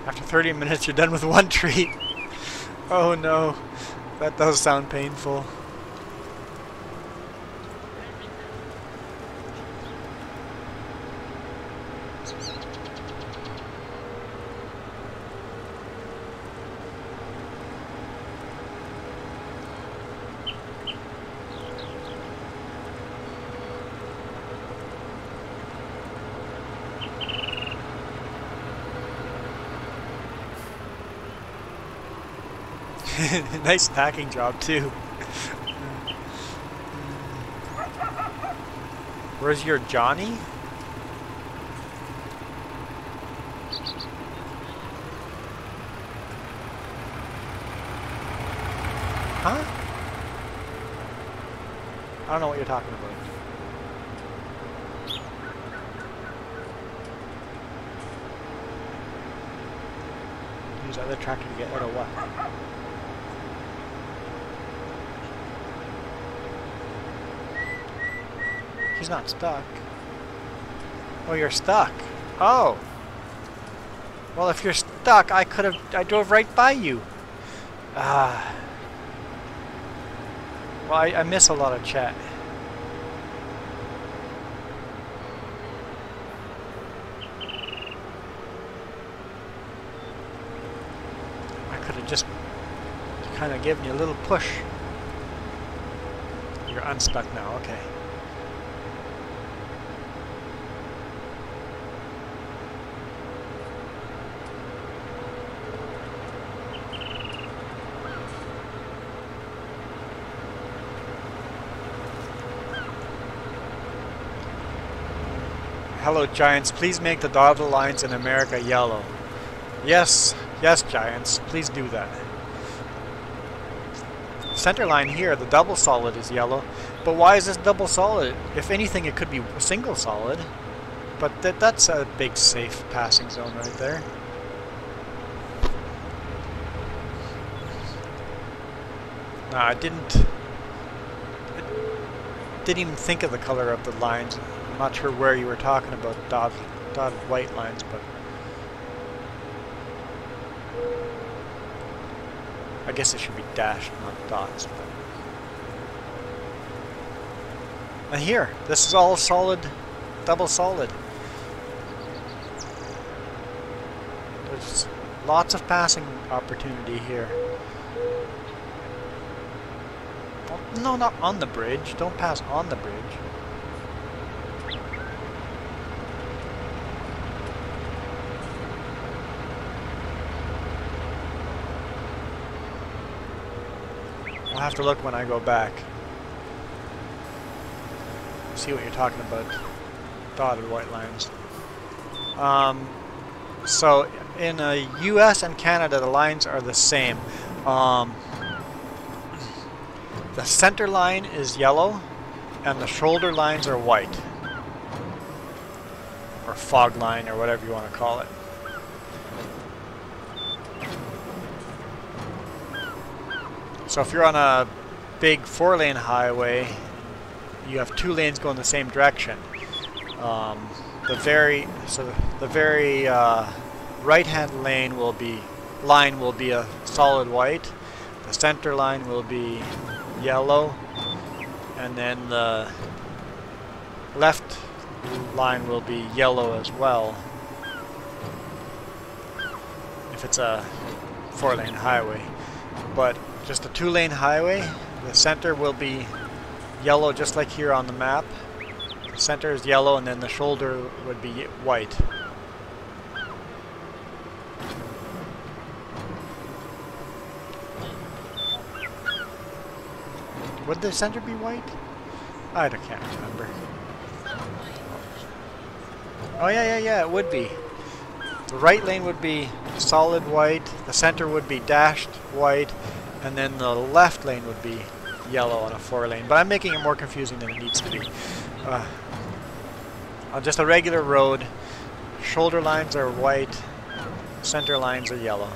After 30 minutes you're done with one treat. Oh no, that does sound painful. Nice tacking job too. Where's your Johnny? Huh? I don't know what you're talking about. Use other tractor to get out of what? He's not stuck. Oh, you're stuck. Oh. Well, if you're stuck, I drove right by you. Ah. Well, I miss a lot of chat. I could have just kind of given you a little push. You're unstuck now, okay. Hello, Giants. Please make the dotted lines in America yellow. Yes, yes, Giants. Please do that. Center line here, the double solid is yellow. But why is this double solid? If anything, it could be a single solid. But that's a big safe passing zone right there. No, I didn't even think of the color of the lines. I'm not sure where you were talking about dotted white lines, but I guess it should be dashed, not dots. And here, this is all solid, double solid. There's lots of passing opportunity here. Well, no, not on the bridge. Don't pass on the bridge. I'll have to look when I go back. See what you're talking about. Dotted white lines. So in US and Canada, the lines are the same. The center line is yellow, and the shoulder lines are white. Or fog line, or whatever you want to call it. So if you're on a big 4-lane highway, you have 2 lanes going the same direction. The very right-hand line will be a solid white. The center line will be yellow, and then the left line will be yellow as well. If it's a 4-lane highway, but just a 2-lane highway, the center will be yellow just like here on the map. The center is yellow and then the shoulder would be white. Would the center be white? I can't remember. Oh yeah, it would be. The right lane would be solid white, the center would be dashed white, and then the left lane would be yellow on a 4-lane. But I'm making it more confusing than it needs to be. On just a regular road, shoulder lines are white, center lines are yellow.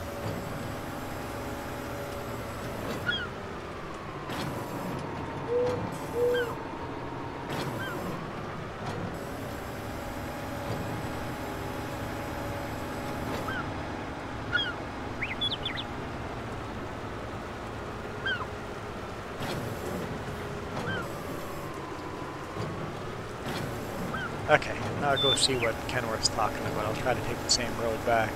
Okay, now I'll go see what Kenworth's talking about. I'll try to take the same road back.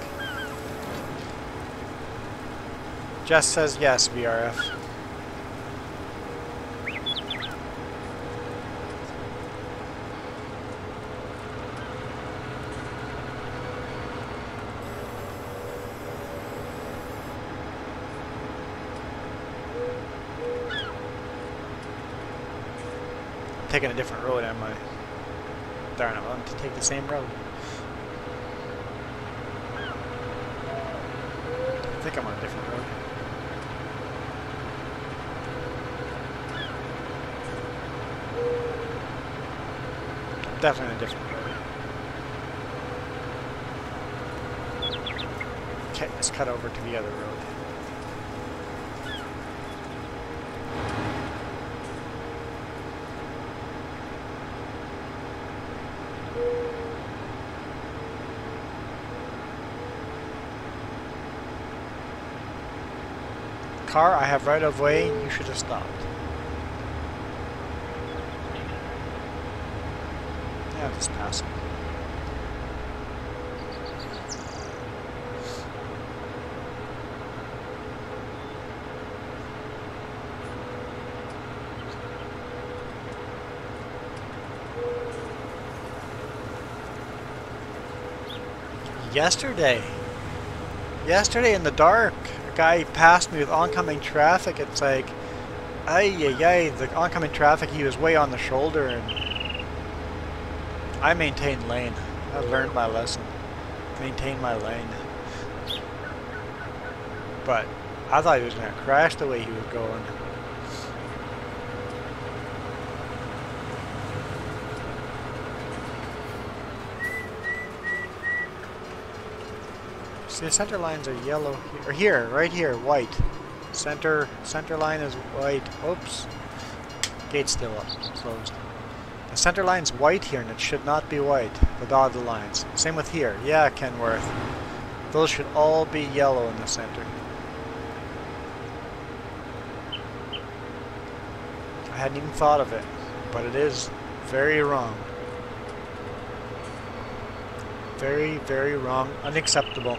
Jess says yes, VRF. I'm taking a different road, am I? Darn, I wanted to take the same road. I think I'm on a different road. I'm definitely on a different road. Okay, let's cut over to the other road. Car, I have right of way, you should have stopped. Yeah, just passing. Yesterday in the dark, a guy passed me with oncoming traffic. It's like, ay, the oncoming traffic, he was way on the shoulder, and I maintained lane. I learned my lesson. Maintain my lane. But I thought he was going to crash the way he was going. See, the center lines are yellow here, or here, right here, white. Center line is white. Oops. Gate's still up, closed. The center line's white here, and it should not be white. The dotted lines. Same with here. Yeah, Kenworth. Those should all be yellow in the center. I hadn't even thought of it, but it is very wrong. Very, very wrong. Unacceptable.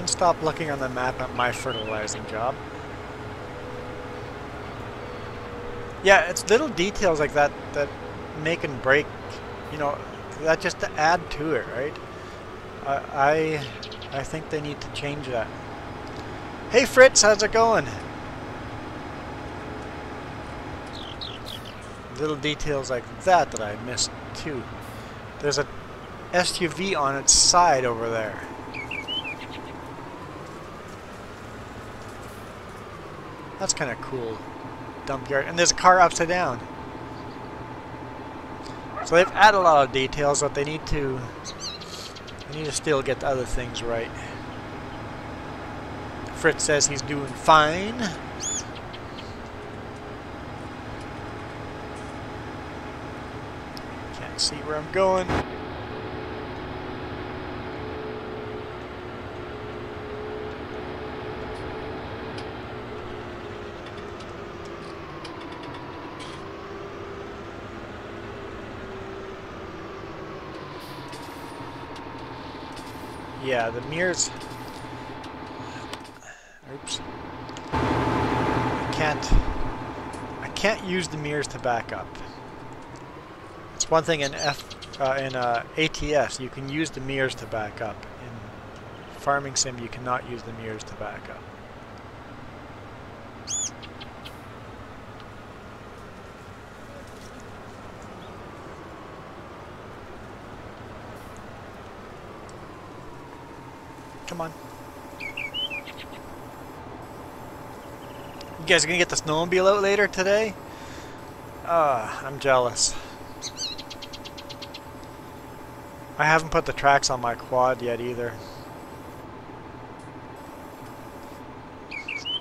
Stop looking on the map at my fertilizing job. Yeah, it's little details like that that make and break, you know, that just to add to it, right? I think they need to change that. Hey Fritz, how's it going? Little details like that that I missed too. There's a SUV on its side over there. That's kind of cool. Dump yard. And there's a car upside down. So they've added a lot of details, but they need to still get the other things right. Fritz says he's doing fine. Can't see where I'm going. Yeah, the mirrors. Oops. I can't use the mirrors to back up. It's one thing in ATS, you can use the mirrors to back up. In Farming Sim, you cannot use the mirrors to back up. come on. You guys are gonna get the snowmobile out later today? I'm jealous. I haven't put the tracks on my quad yet either.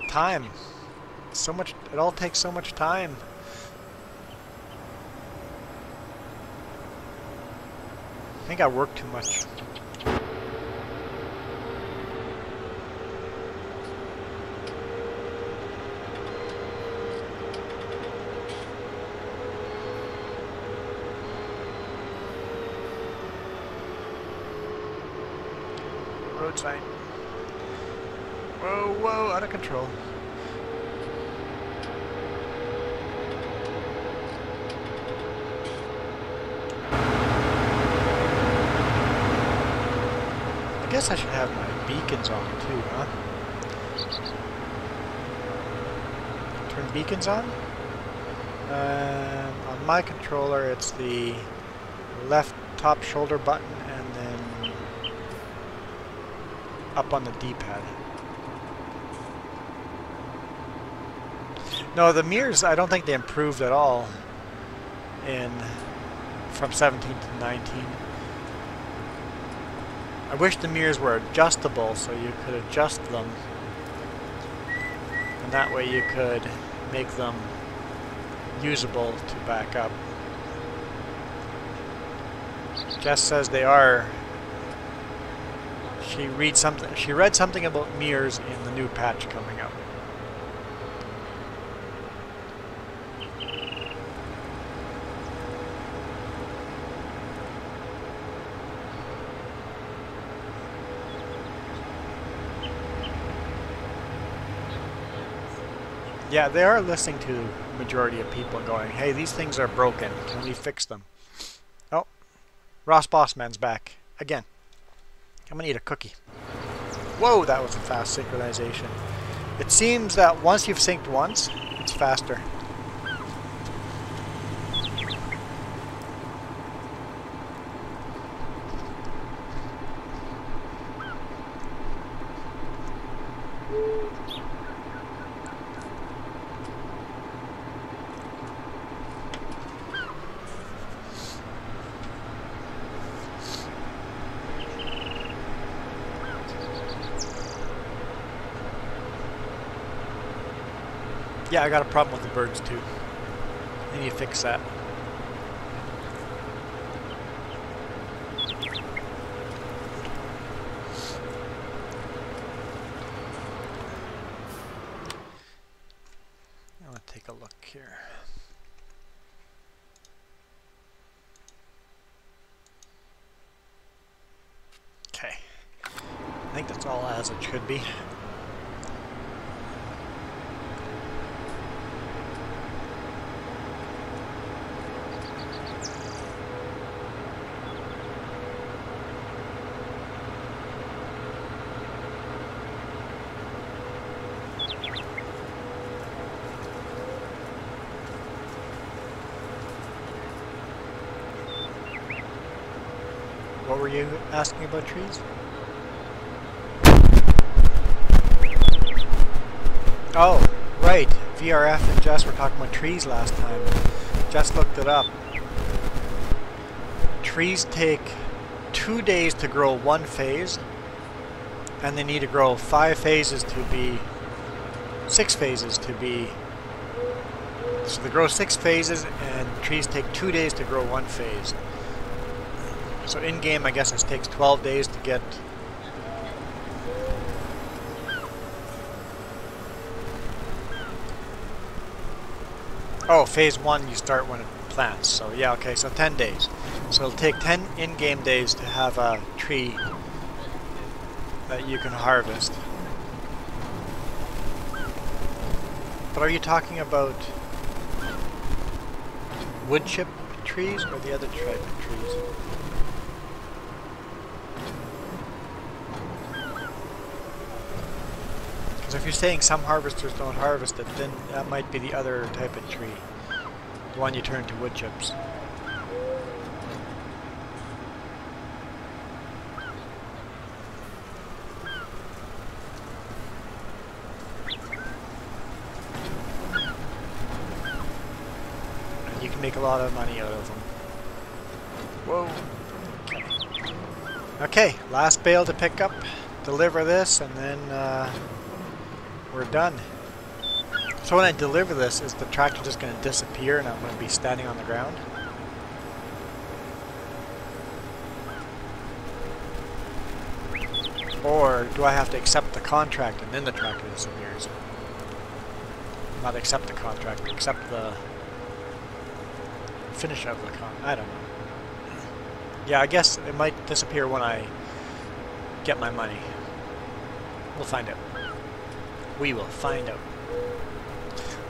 Time. So much, it all takes so much time. I think I work too much. Road sign. Whoa, whoa, out of control. I guess I should have my beacons on too, huh? Turn beacons on? On my controller it's the left top shoulder button and then up on the D-pad. No, the mirrors, I don't think they improved at all from 17 to 19. I wish the mirrors were adjustable so you could adjust them, and that way you could make them usable to back up. Jess says they are. She read something about mirrors in the new patch coming up. Yeah, they are listening to the majority of people going, hey, these things are broken. Can we fix them? Oh, Ross Bossman's back. Again. I'm gonna eat a cookie. Whoa, that was a fast synchronization. It seems that once you've synced once, it's faster. Yeah, I got a problem with the birds too. I need to fix that. I want to take a look here. Okay. I think that's all as it should be. What were you asking about trees? Oh, right. VRF and Jess were talking about trees last time. Jess looked it up. Trees take 2 days to grow one phase, and they need to grow 6 phases to be... So they grow 6 phases, and trees take 2 days to grow one phase. So in-game, I guess it takes 12 days to get... Oh, phase 1 you start when it plants. So yeah, okay, so 10 days. So it'll take 10 in-game days to have a tree that you can harvest. But are you talking about wood chip trees or the other type of trees? If you're saying some harvesters don't harvest it, then that might be the other type of tree. The one you turn to wood chips. make a lot of money out of them. Whoa. Okay, last bale to pick up. Deliver this, and then we're done. So when I deliver this, is the tractor just going to disappear and I'm going to be standing on the ground? Or do I have to accept the contract and then the tractor disappears? Not accept the contract, accept the finish of the contract. I don't know. Yeah, I guess it might disappear when I get my money. We'll find out. We will find out.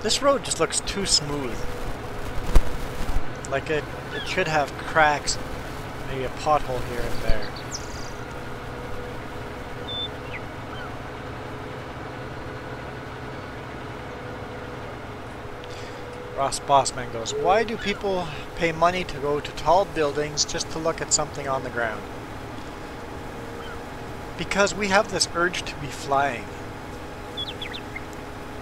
This road just looks too smooth. Like it should have cracks, maybe a pothole here and there. Ross Bossman goes, why do people pay money to go to tall buildings just to look at something on the ground? Because we have this urge to be flying.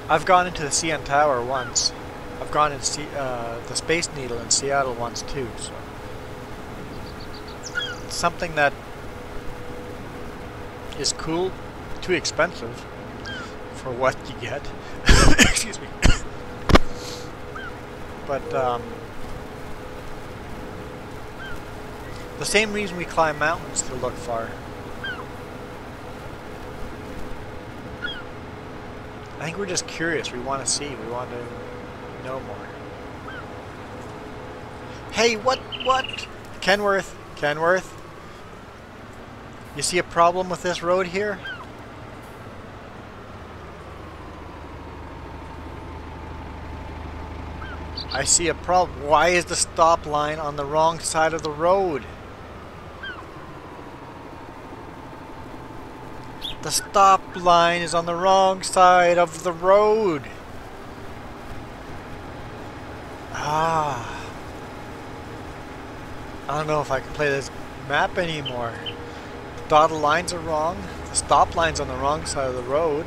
I've gone into the CN Tower once. I've gone into the Space Needle in Seattle once too. So it's something that is cool, too expensive for what you get. Excuse me. But the same reason we climb mountains to look far. I think we're just curious. We want to see. We want to know more. Hey, what? Kenworth? Kenworth? You see a problem with this road here? I see a problem. Why is the stop line on the wrong side of the road? The stop line is on the wrong side of the road. Ah. I don't know if I can play this map anymore. The dotted lines are wrong. The stop line's on the wrong side of the road.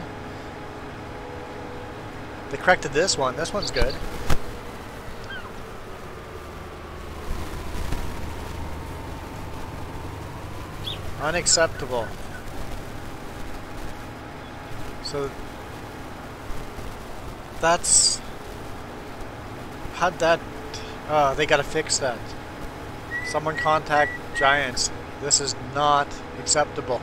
They corrected this one. This one's good. Unacceptable. So that's how'd that they gotta fix that. Someone contact Giants. This is not acceptable.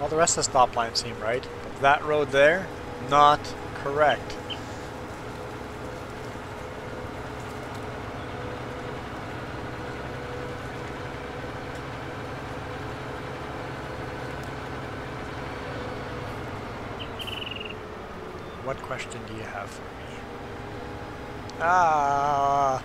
All the rest of the stop lines seem right, but that road there, not correct. What question do you have for me? Ah.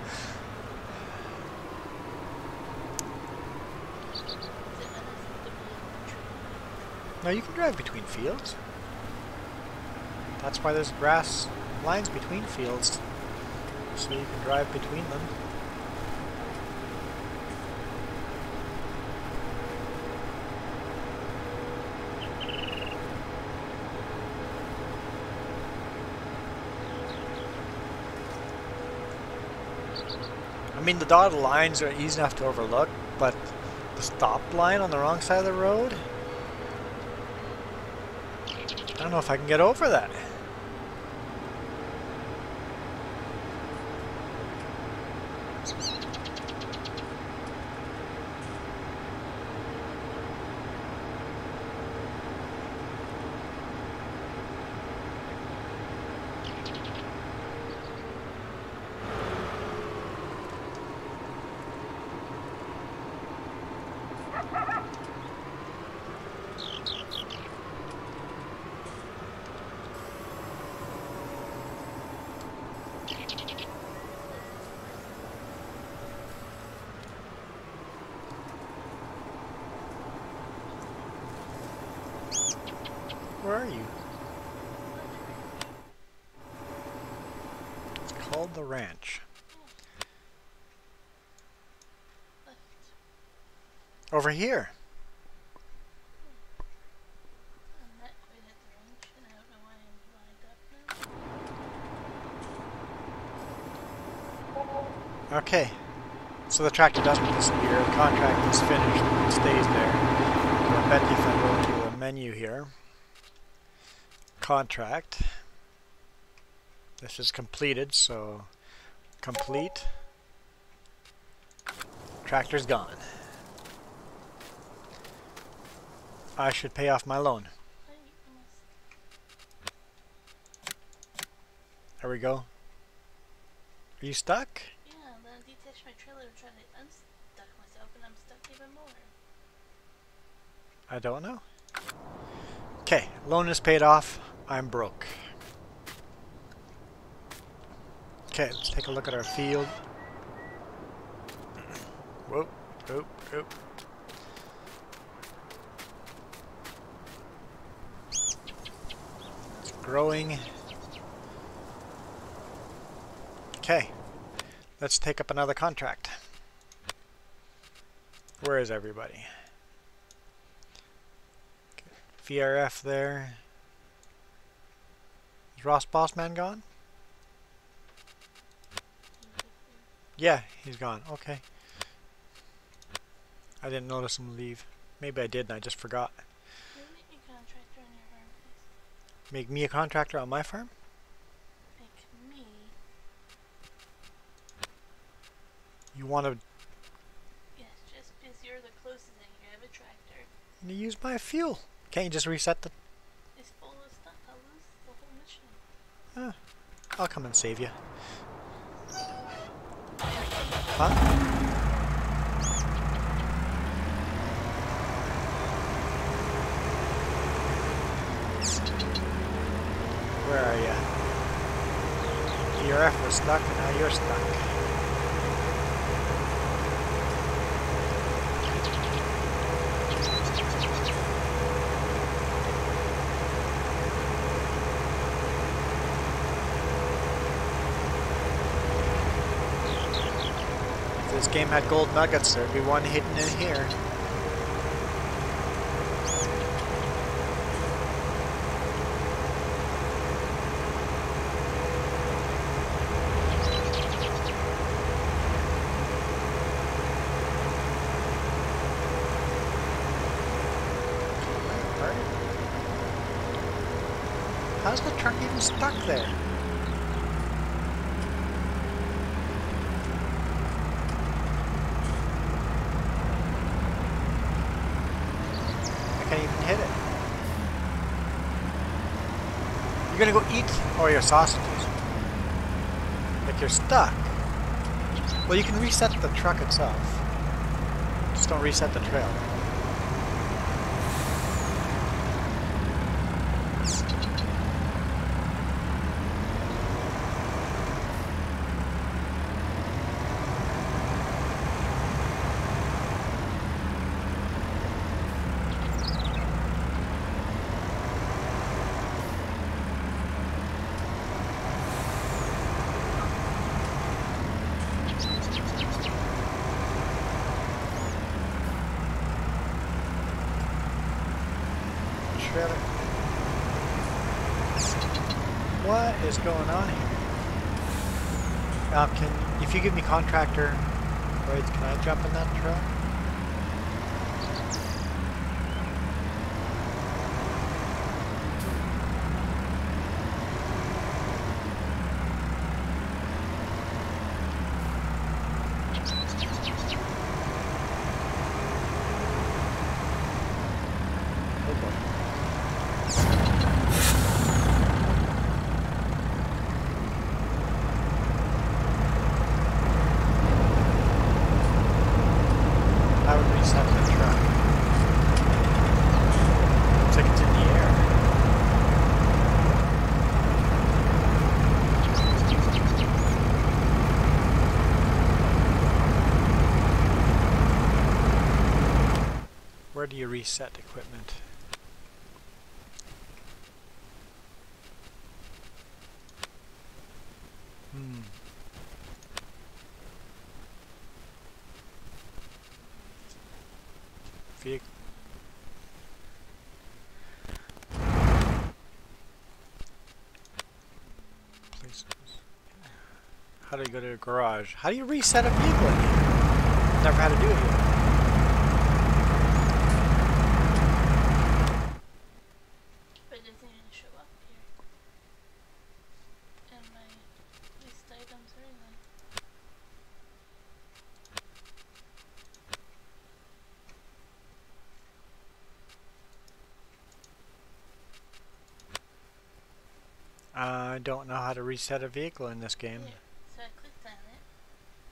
No, you can drive between fields. That's why there's grass lines between fields, so you can drive between them. I mean, the dotted lines are easy enough to overlook, but the stop line on the wrong side of the road? I don't know if I can get over that. Where are you? It's called the ranch. Over here. I'm not quite at the range, and I don't know why I'm lined up Okay, so the tractor doesn't disappear. The contract is finished. It stays there. I bet if I go to the menu here, contract, this is completed, so complete. Tractor's gone. I should pay off my loan. There we go. Are you stuck? Yeah, then I detached my trailer and tried to unstuck myself, and I'm stuck even more. I don't know. Okay, loan is paid off. I'm broke. Okay, let's take a look at our field. Whoop, whoop, whoop. It's growing. Okay, let's take up another contract. Where is everybody? Okay. VRF there. Is Ross Bossman gone? Yeah, he's gone. Okay. I didn't notice him leave. Maybe I did and I just forgot. Make me a contractor on your farm, please. Make me a contractor on my farm? Make me. You want to Yes, just because you're the closest and you have a tractor. use my fuel? Can't you just reset the... It's full of stuff. I'll lose the whole mission. I'll come and save you. Huh? Where are you? VRF was stuck and now you're stuck. If this game had gold nuggets, there'd be one hidden in here. How's the truck even stuck there? I can't even hit it. You're gonna go eat all your sausages. Like you're stuck. Well, you can reset the truck itself. Just don't reset the trail. What is going on here? If you give me contractor rights, can I jump in that truck? Oh boy. I would reset the truck. Looks like it's in the air. Where do you reset equipment? Vehicle. Places. How do you go to a garage? How do you reset a vehicle in here? Never had to do it yet. But it doesn't even show up here. And my list items are in them. I don't know how to reset a vehicle in this game. Here. So I clicked on it,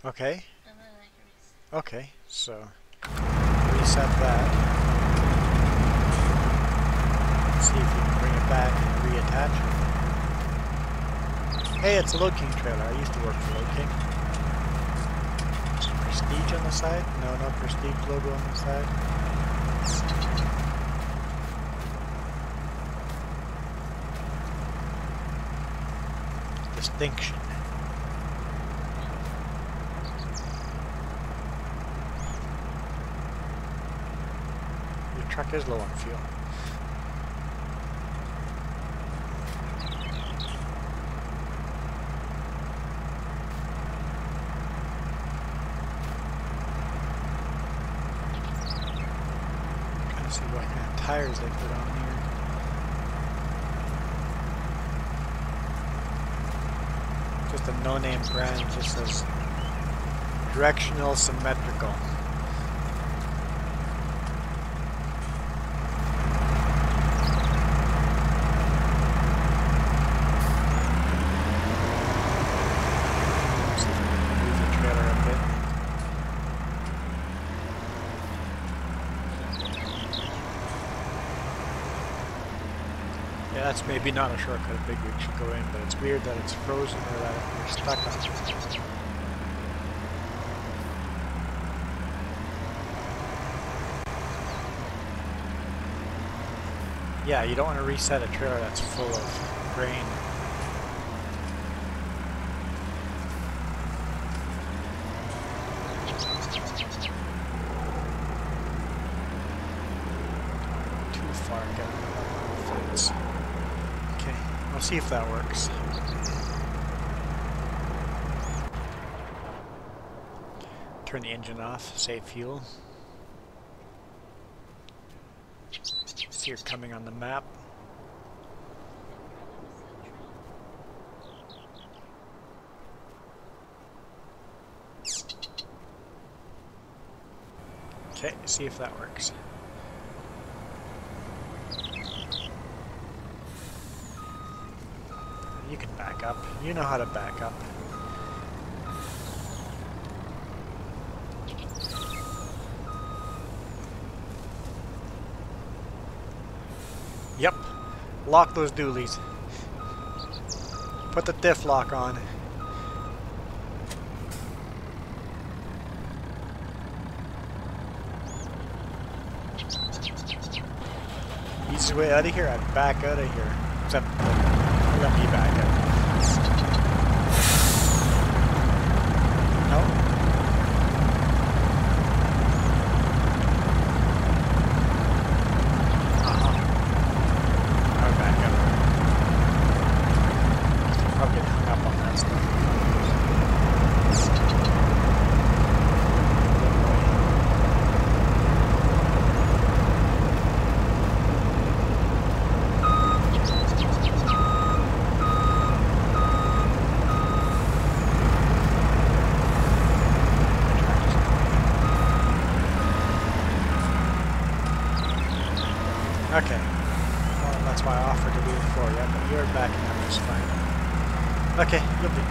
Okay. and then I can reset. Okay, so reset that. See if you can bring it back and reattach it. Hey, it's a Load King trailer. I used to work for Load King. Prestige on the side? No, no Prestige logo on the side. Distinction. Your truck is low on fuel. Trying to see what kind of tires they put on here. Just a no-name brand, just says directional symmetrical. See if I can move the trailer a bit. Yeah, that's maybe not a shortcut a big rig should go in, but it's weird that it's frozen or that we're stuck on it. Yeah, you don't want to reset a trailer that's full of grain. Too far, get on the fence. Okay, we'll see if that works. Turn the engine off, save fuel. See you're coming on the map. Okay, see if that works. You can back up. You know how to back up. Yep. Lock those dualies. Put the diff lock on. Easiest way out of here, I'd back out of here. Except, let me back out. Nope. I'll back out. I'll get hung up on that stuff. Okay. Well, that's why I offered to do it for you, but you're backing up just fine. Okay, you'll be.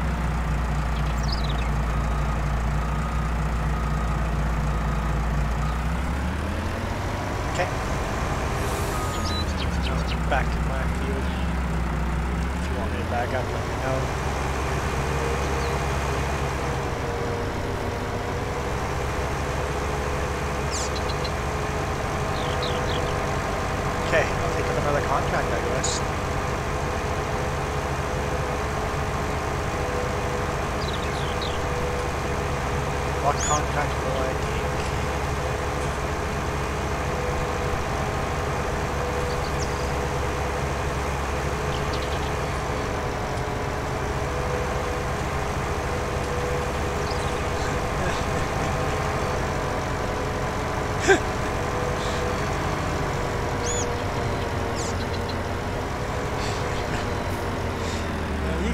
Okay. Back to my field. If you want me to back up, let me know. Okay, I'll take up another contract, I guess. What contract will I take?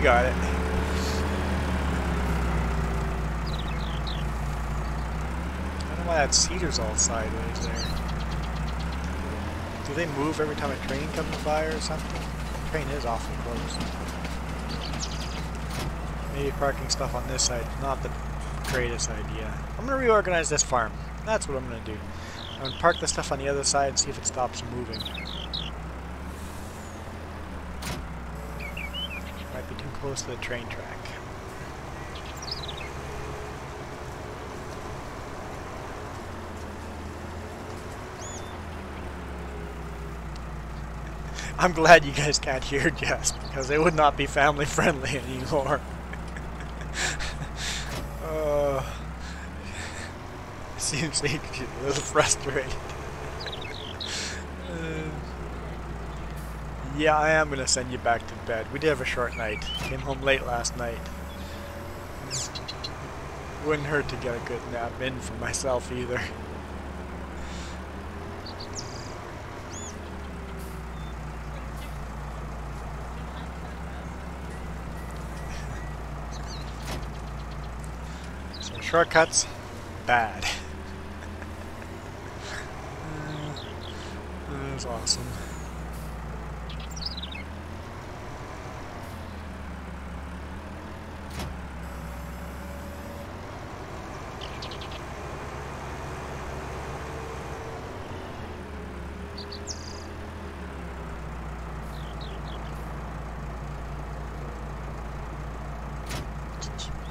got it. I don't know why that cedar's all sideways there. Do they move every time a train comes by or something? The train is awfully close. Maybe parking stuff on this side, not the greatest idea. I'm going to reorganize this farm. That's what I'm going to do. I'm going to park the stuff on the other side and see if it stops moving. Might be too close to the train track. I'm glad you guys can't hear Jess, because it would not be family friendly anymore. Seems like she's a little frustrated. Yeah, I am going to send you back to bed. We did have a short night. Came home late last night. Wouldn't hurt to get a good nap in for myself either. So shortcuts, bad. That was awesome.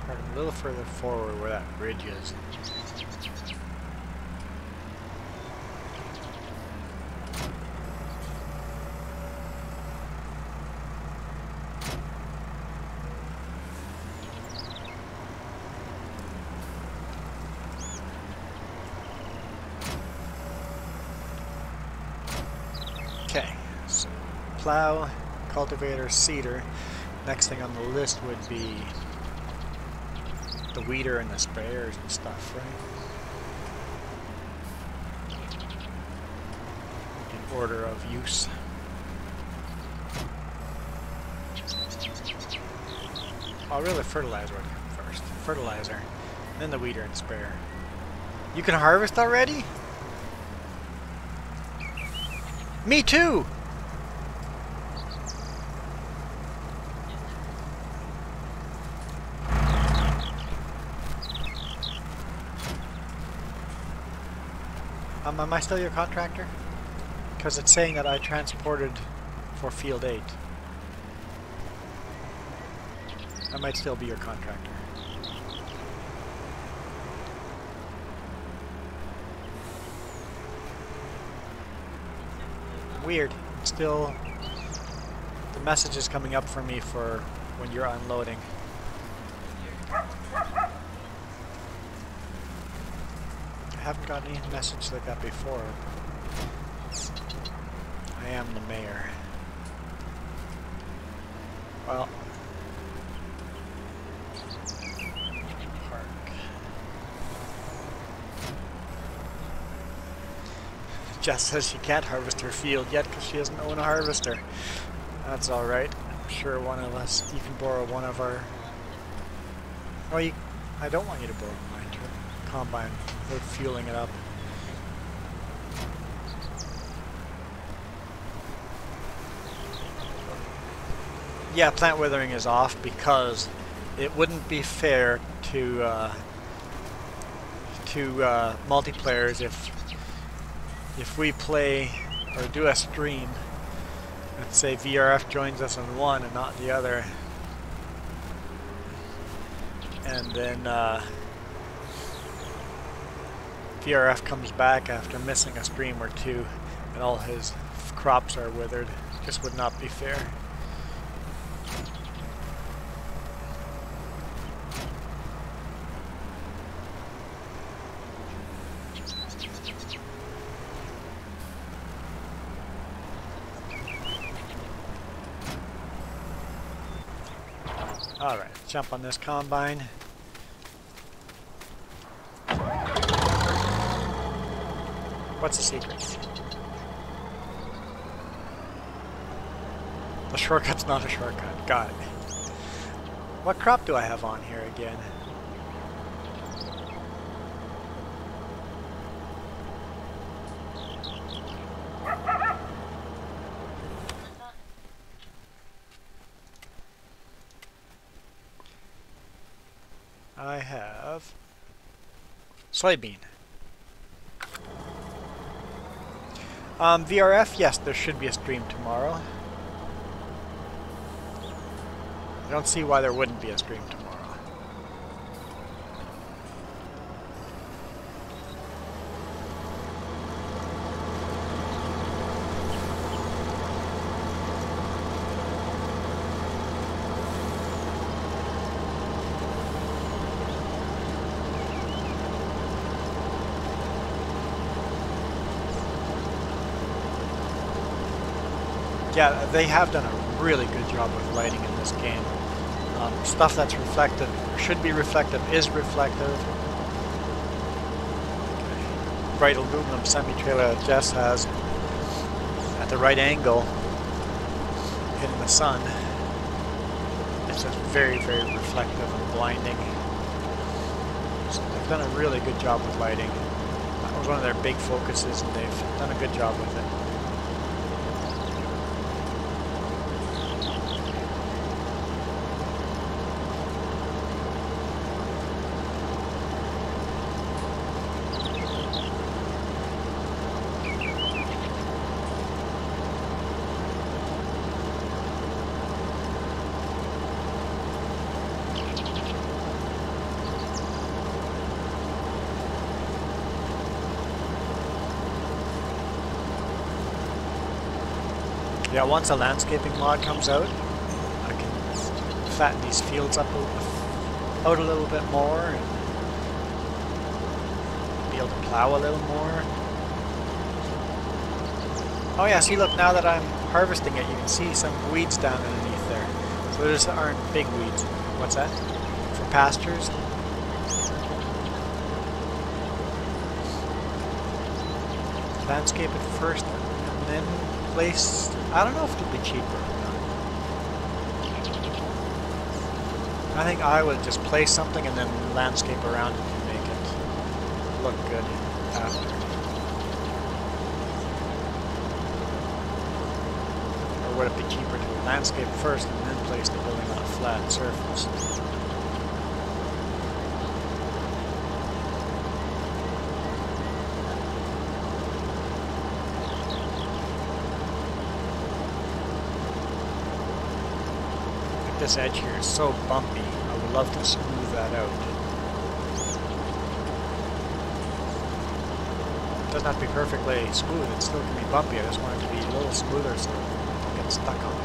A little further forward where that bridge is. Okay, so plow, cultivator, seeder. Next thing on the list would be the weeder and the sprayers and stuff, right? In order of use. Oh, really, fertilizer would come first. Fertilizer, then the weeder and sprayer. You can harvest already? Me too! Am I still your contractor? Because it's saying that I transported for Field 8. I might still be your contractor. Weird. Still, the message is coming up for me for when you're unloading. I haven't gotten any message like that before. I am the mayor. Well, park. Jess says she can't harvest her field yet because she doesn't own a harvester. That's alright. I'm sure one of us, you can borrow one of our... Oh, I don't want you to borrow mine. Combine without fueling it up. Yeah, plant withering is off because it wouldn't be fair to multiplayers if we play or do a stream. Let's say VRF joins us on one and not the other, and then VRF comes back after missing a stream or two and all his crops are withered. Just would not be fair. Alright, jump on this combine. What's the secret? The shortcut's not a shortcut. Got it. What crop do I have on here again? I have soybean. VRF, yes, there should be a stream tomorrow. I don't see why there wouldn't be a stream tomorrow. Yeah, they have done a really good job with lighting in this game. Stuff that's reflective, should be reflective, is reflective. Okay. Bright aluminum semi-trailer that Jess has at the right angle, hitting the sun. It's just very, very reflective and blinding. So they've done a really good job with lighting. That was one of their big focuses, and they've done a good job with it. Yeah, once a landscaping mod comes out, I can fatten these fields up out a little bit more and be able to plow a little more. Oh yeah, see, look, now that I'm harvesting it, you can see some weeds down underneath there. So those aren't big weeds. What's that? For pastures? Landscape it first and then place. I don't know if it'll be cheaper or not. I think I would just place something and then landscape around it to make it look good after. Or would it be cheaper to landscape first and then place the building on a flat surface? This edge here is so bumpy. I would love to smooth that out. It doesn't have to be perfectly smooth, it still can be bumpy. I just want it to be a little smoother so I don't get stuck on it.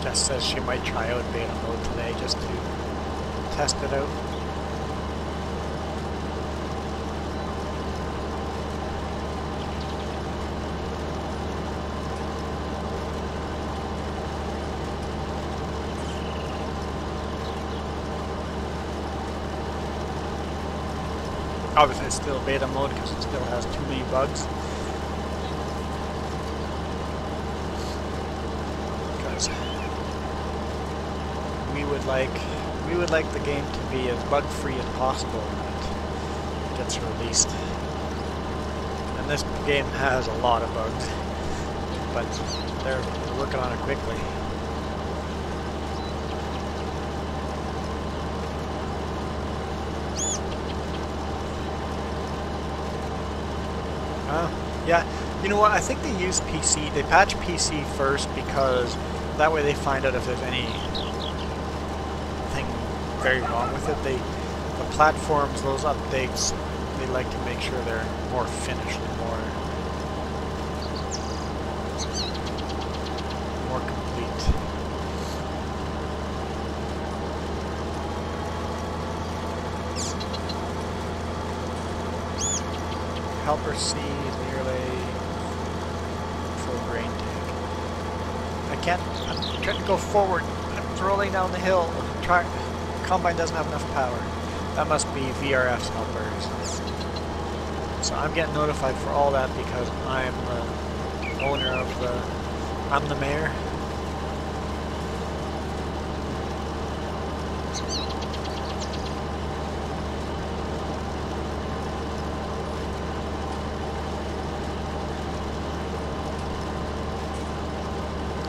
Jess says she might try out beta mode today just to test it out. Obviously it's still beta mode because it still has too many bugs. Because we would like the game to be as bug free as possible when it gets released. And this game has a lot of bugs, but they're working on it quickly. Yeah, you know what, I think they use PC, they patch PC first because that way they find out if there's anything very wrong with it. The platforms, those updates, they like to make sure they're more finished and more complete. Helper C is nearly full grain tank. I'm trying to go forward. I'm rolling down the hill. Combine doesn't have enough power. That must be VRF's helpers. So I'm getting notified for all that because I'm the owner of I'm the mayor.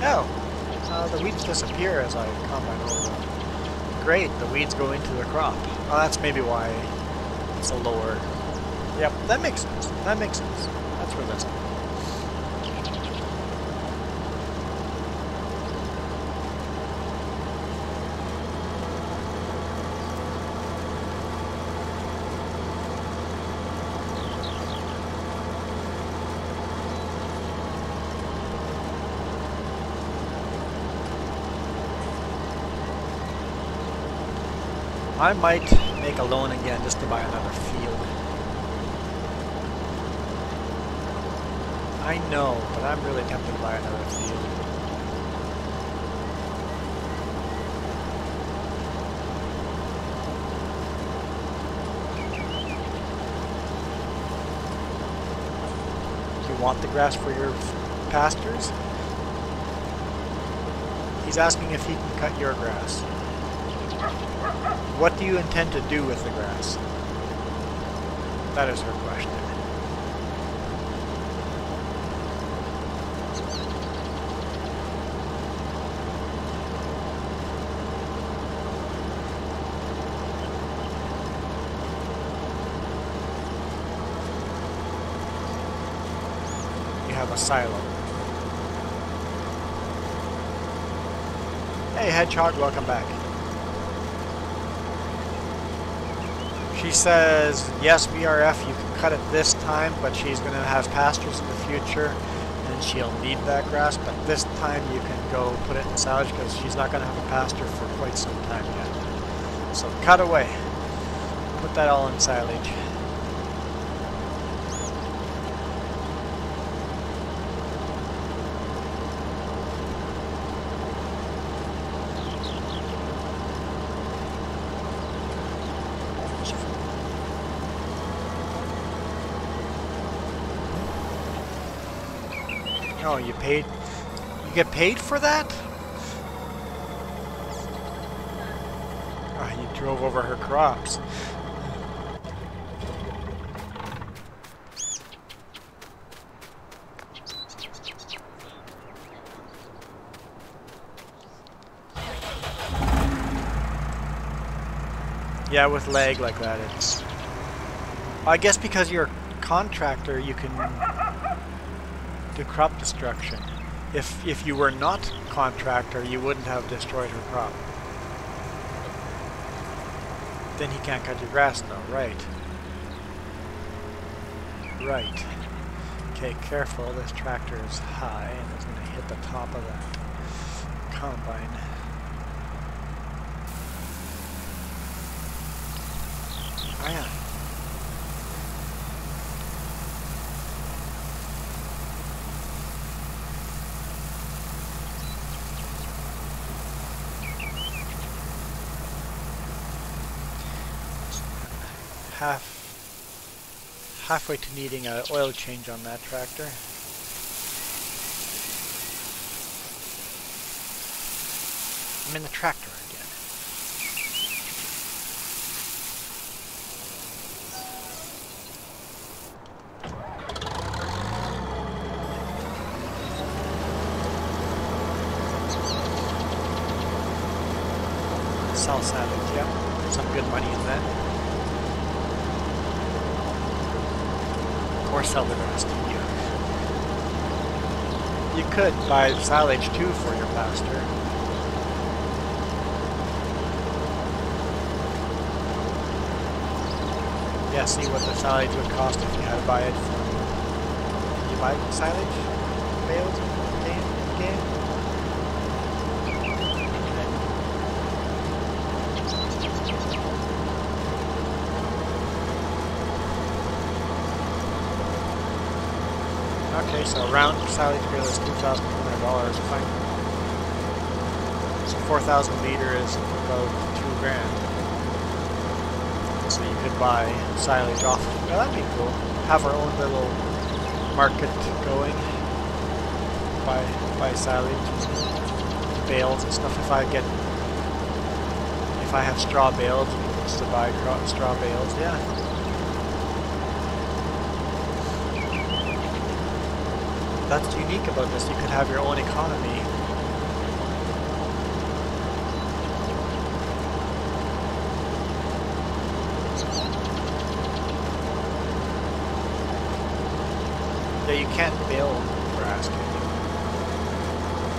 Oh, the weeds disappear as I combine over them. Great, the weeds go into the crop. Oh, that's maybe why it's a lower... Yep, that makes sense. That makes sense. That's where that's at. I might make a loan again just to buy another field. I know, but I'm really tempted to buy another field. Do you want the grass for your pastures? He's asking if he can cut your grass. What do you intend to do with the grass? That is her question. You have a silo. Hey Hedgehog, welcome back. She says, yes, VRF, you can cut it this time, but she's going to have pastures in the future, and she'll need that grass, but this time you can go put it in silage because she's not going to have a pasture for quite some time yet. So cut away. Put that all in silage. Oh, you paid? You get paid for that? Oh, you drove over her crops. Yeah, with lag like that, it's... I guess because you're a contractor, you can do crop destruction. If you were not contractor, you wouldn't have destroyed her crop. Then he can't cut your grass though, right? Right. Okay, careful, this tractor is high and it's going to hit the top of that combine. Oh yeah. Halfway to needing an oil change on that tractor. I'm in the tractor again. Sell salvage, yeah. Some good money in that. Or sell the rest to you. You could buy silage too for your pasture. Yeah, see what the silage would cost if you had to buy it from... Did you buy silage? Bales? Game? Okay, so a round silage bale is $2,200. Fine. So 4,000 liter is about $2,000. So you could buy silage off. Well, that'd be cool. Have our own little market going. Buy silage, bales and stuff. If I have straw bales, just to buy straw bales, yeah. That's unique about this. You could have your own economy Yeah, you can't bale grass, can you?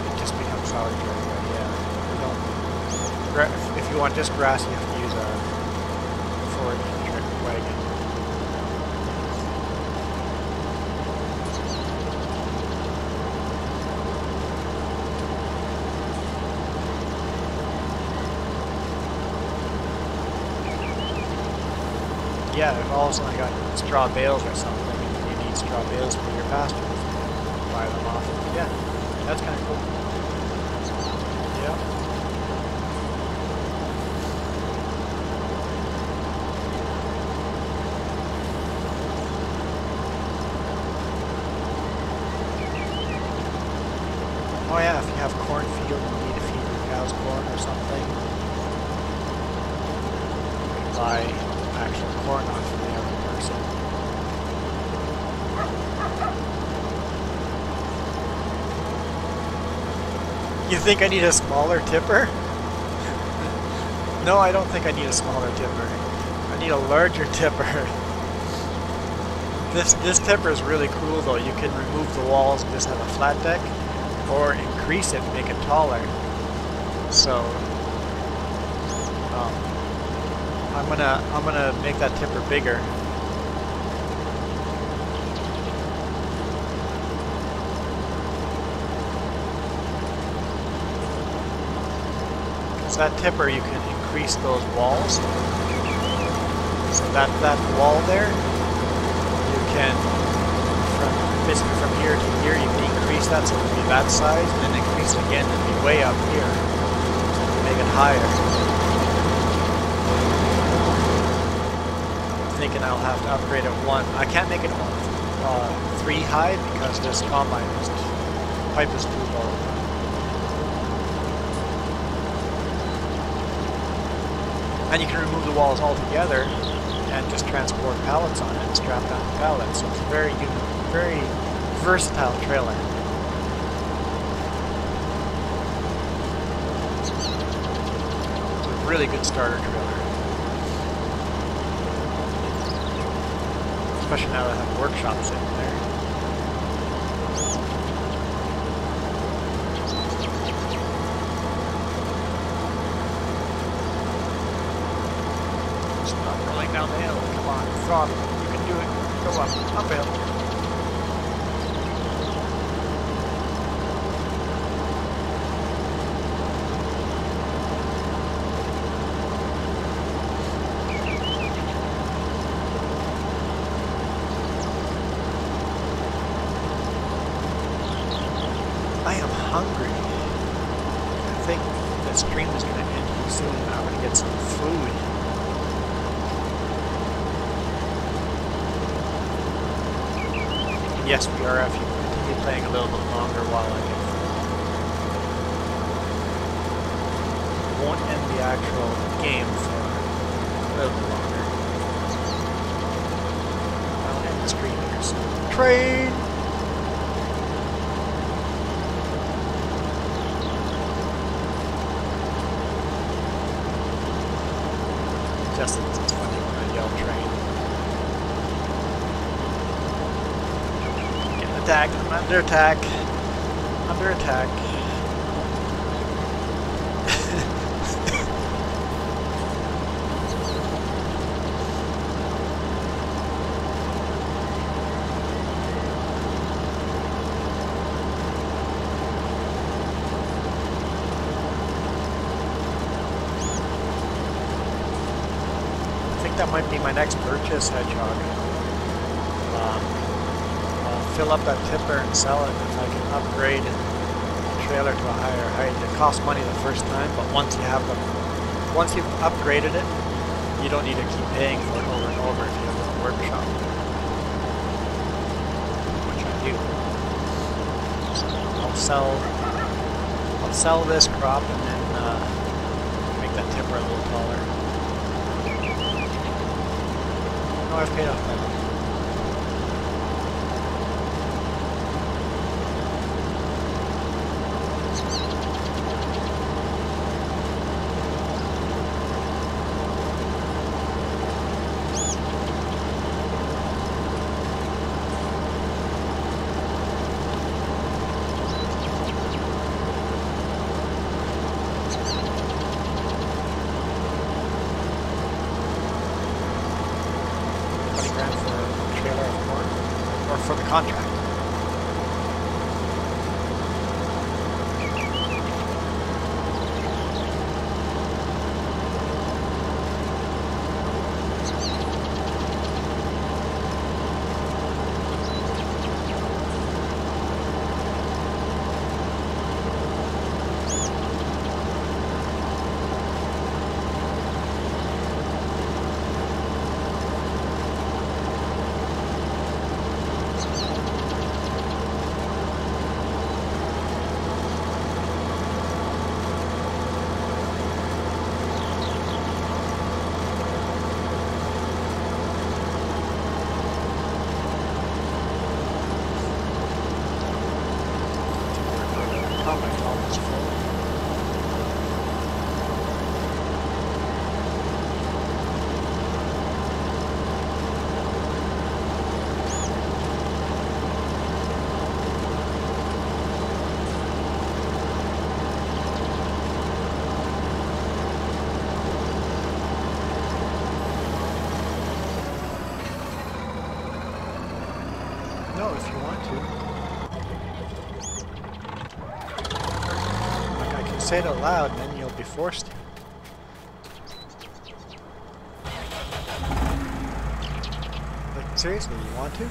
It just becomes solid dirt. Yeah, you don't. If you want just grass, you have to use a forage wagon. Yeah, if all of a sudden I got straw bales or something, and you need straw bales for your pastures, buy them off. Yeah, that's kind of cool. Yeah. Oh yeah, if you have cornfield and you need to feed your cows corn or something, you can buy actual corn off from the other person. You think I need a smaller tipper? No, I don't think I need a smaller tipper. I need a larger tipper. This tipper is really cool though. You can remove the walls and just have a flat deck, or increase it and make it taller. So I'm gonna make that tipper bigger. So that tipper, you can increase those walls. So that wall there, you can basically from here to here, you can increase that so it'll be that size, and then increase it again and be way up here. So make it higher. Thinking I'll have to upgrade it 1. I can't make it 3 high because this combine pipe is too low. And you can remove the walls altogether and just transport pallets on it and strap down the pallets. So it's a very versatile trailer. It's a really good starter trailer. Especially now that I have workshops in there. It's not rolling down the hill. Come on, throttle. You can do it. Go up, uphill. I am hungry. I think the stream is going to end soon. I'm going to get some food. And yes, VRF, you can continue playing a little bit longer while I get food. Won't end the actual game for a little bit longer. I'll end the stream here soon. Train! Just it's funny when I yell train. Getting attacked. I'm under attack. Under attack. That might be my next purchase, Hedgehog. I'll fill up that tipper and sell it if I can upgrade the trailer to a higher height. It costs money the first time, but once you've upgraded it, you don't need to keep paying for it over and over if you have a workshop, which I do. So I'll sell this crop and then make that tipper a little taller. No, I've paid off my loan. for the contract. No, if you want to. Like, I can say it out loud and then you'll be forced to. Like, seriously, you want to?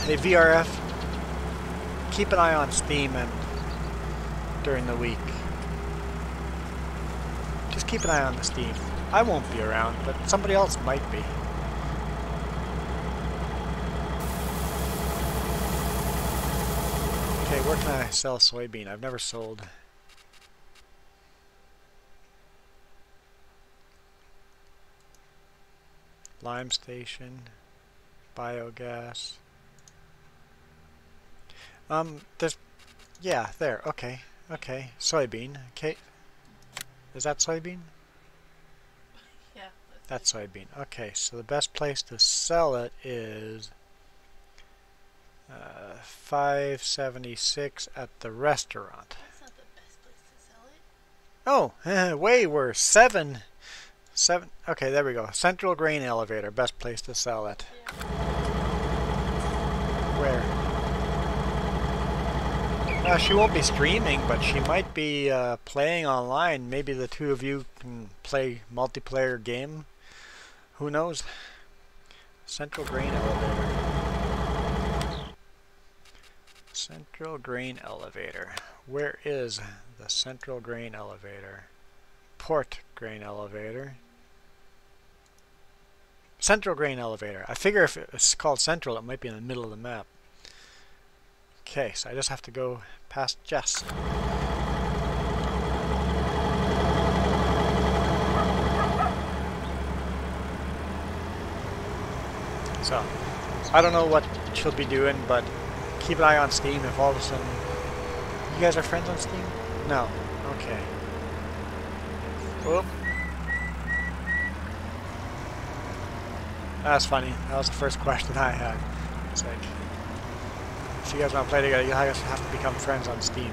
Hey, VRF, keep an eye on Steam and during the week. Just keep an eye on the Steam. I won't be around, but somebody else might be. Okay, where can I sell soybean? I've never sold. Lime station, biogas. There's, yeah, there, okay, okay, soybean, okay. Is that soybean? Yeah. That's soybean. Okay, so the best place to sell it is 576 at the restaurant. That's not the best place to sell it. Oh, way worse. Seven. Okay, there we go. Central Grain Elevator, best place to sell it. Yeah. Where? She won't be streaming, but she might be playing online. Maybe the two of you can play multiplayer game. Who knows? Central Grain Elevator. Central Grain Elevator. Where is the Central Grain Elevator? Port Grain Elevator. Central Grain Elevator. I figure if it's called Central, it might be in the middle of the map. Okay, so I just have to go past Jess. So, I don't know what she'll be doing, but keep an eye on Steam if all of a sudden... You guys are friends on Steam? No. Okay. Whoop. That's funny. That was the first question I had. It's like... If you guys want to play together, you guys have to become friends on Steam.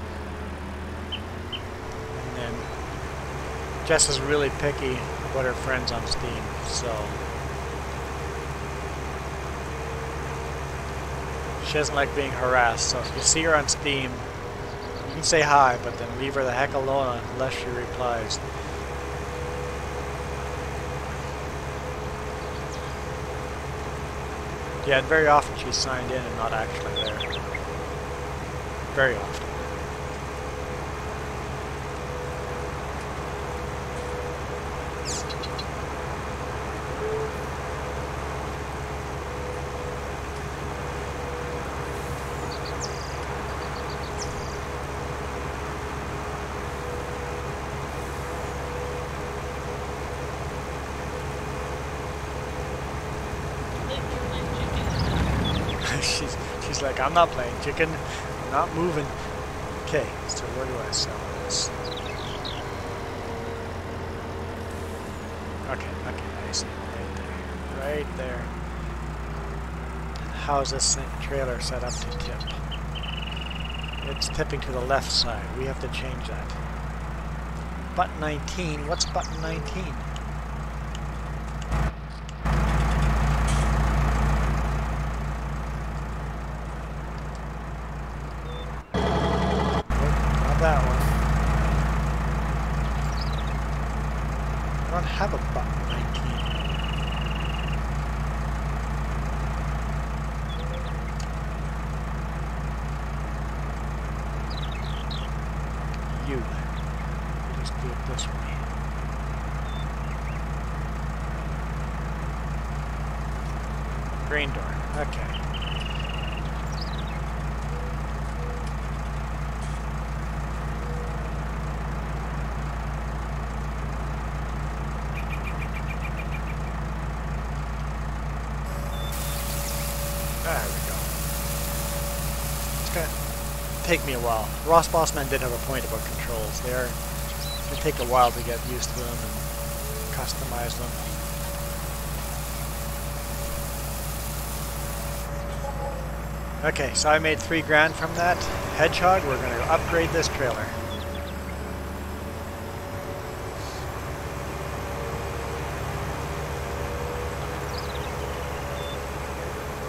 And then Jess is really picky about her friends on Steam, so she doesn't like being harassed. So if you see her on Steam, you can say hi, but then leave her the heck alone unless she replies. Yeah, and very often she's signed in and not actually there. Very often. She's like, I'm not playing chicken. I'm not moving. Okay, so where do I sell this? Okay, I see it right there. How is this trailer set up to tip? It's tipping to the left side. We have to change that. Button 19. What's button 19? that one. I don't have a button 19. You. Just do it this way. Grain door. Okay. There we go. It's gonna take me a while. Ross Bossman did have a point about controls. They take a while to get used to them and customize them. Okay, so I made $3 from that hedgehog. We're going to upgrade this trailer.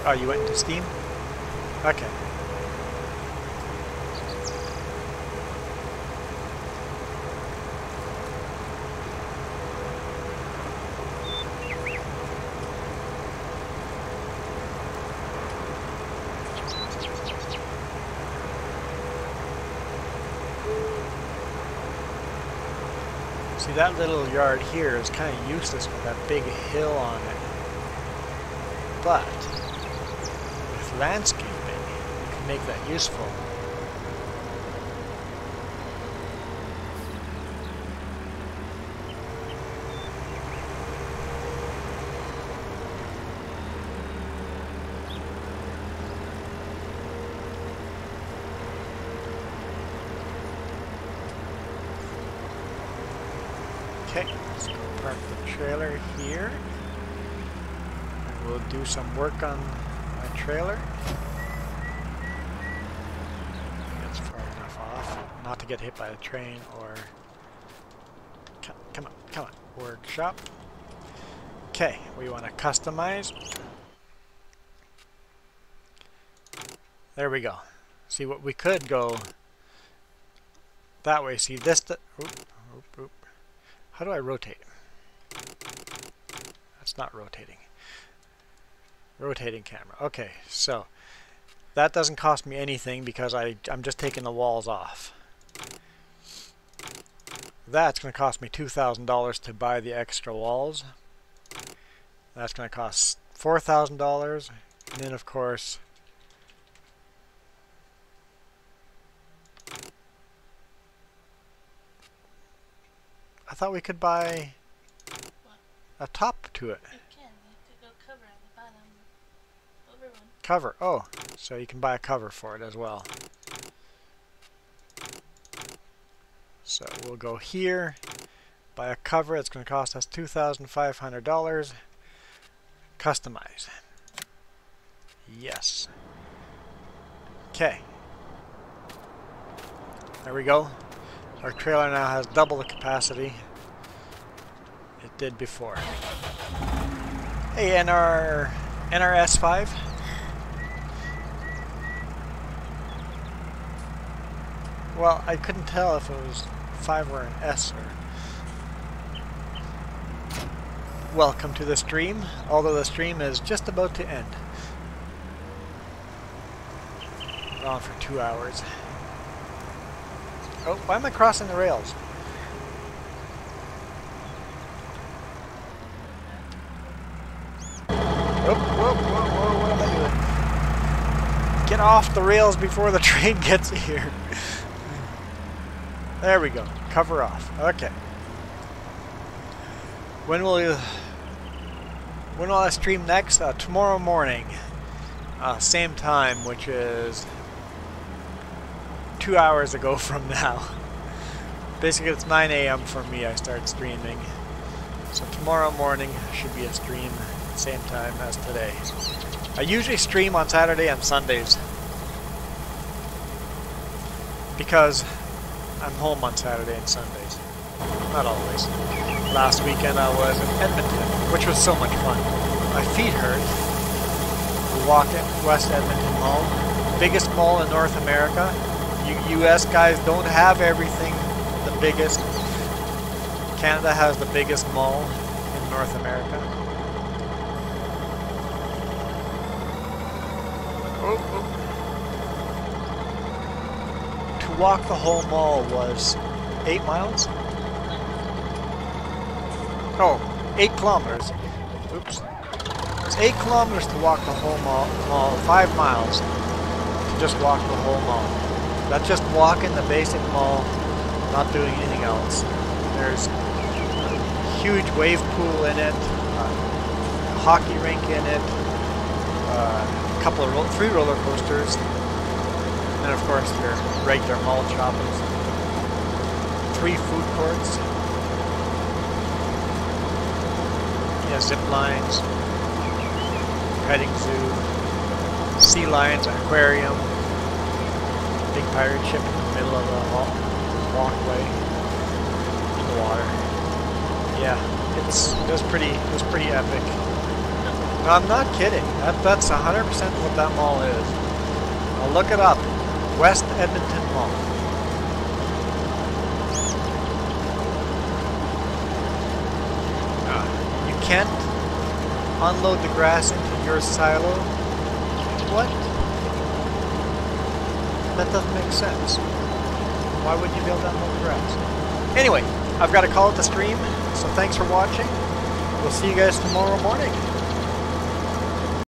Oh, you went into Steam? Okay. See, that little yard here is kind of useless with that big hill on it. But with landscaping, you can make that useful. Okay, let's go park the trailer here. And we'll do some work on my trailer. That's far enough off. Not to get hit by a train or... Come on. Workshop. Okay, we want to customize. There we go. See, what we could go that way. See, this... Oop. How do I rotate? That's not rotating. Rotating camera. Okay, so that doesn't cost me anything because I'm just taking the walls off. That's going to cost me $2,000 to buy the extra walls. That's going to cost $4,000. And then, of course, I thought we could buy a top to it. You can. You have to go cover on the bottom. Over one. Cover. Oh, so you can buy a cover for it as well. So we'll go here, buy a cover. It's going to cost us $2,500. Customize. Yes. Okay. There we go. Our trailer now has double the capacity it did before. Hey, NRS5. Well, I couldn't tell if it was 5 or an S or... Welcome to the stream, although the stream is just about to end. We're on for 2 hours. Oh, why am I crossing the rails? Whoa, what am I doing? Get off the rails before the train gets here. There we go. Cover off. Okay. When will I stream next? Tomorrow morning. Same time, which is 2 hours ago from now. Basically, it's 9 a.m. for me. I start streaming. So tomorrow morning should be a stream same time as today. I usually stream on Saturday and Sundays because I'm home on Saturday and Sundays. Not always. Last weekend I was in Edmonton, which was so much fun. My feet hurt. We walked in West Edmonton Mall, biggest mall in North America. You US guys don't have everything the biggest. Canada has the biggest mall in North America. To walk the whole mall was 8 miles? Oh, 8 kilometers. Oops. It's 8 kilometers to walk the whole mall, 5 miles to just walk the whole mall. That's just walking the basic mall, not doing anything else. There's a huge wave pool in it, a hockey rink in it, a couple of 3 roller coasters, and of course your regular mall shopping. 3 food courts. Yeah, zip lines, petting zoo, sea lions, aquarium, big pirate ship in the middle of the walkway in the water. Yeah, it was pretty epic. No, I'm not kidding. That's 100% what that mall is. I'll look it up. West Edmonton Mall. You can't unload the grass into your silo. What? That doesn't make sense. Why would you be able to unload the grass? Anyway, I've got to call it the stream, so thanks for watching. We'll see you guys tomorrow morning.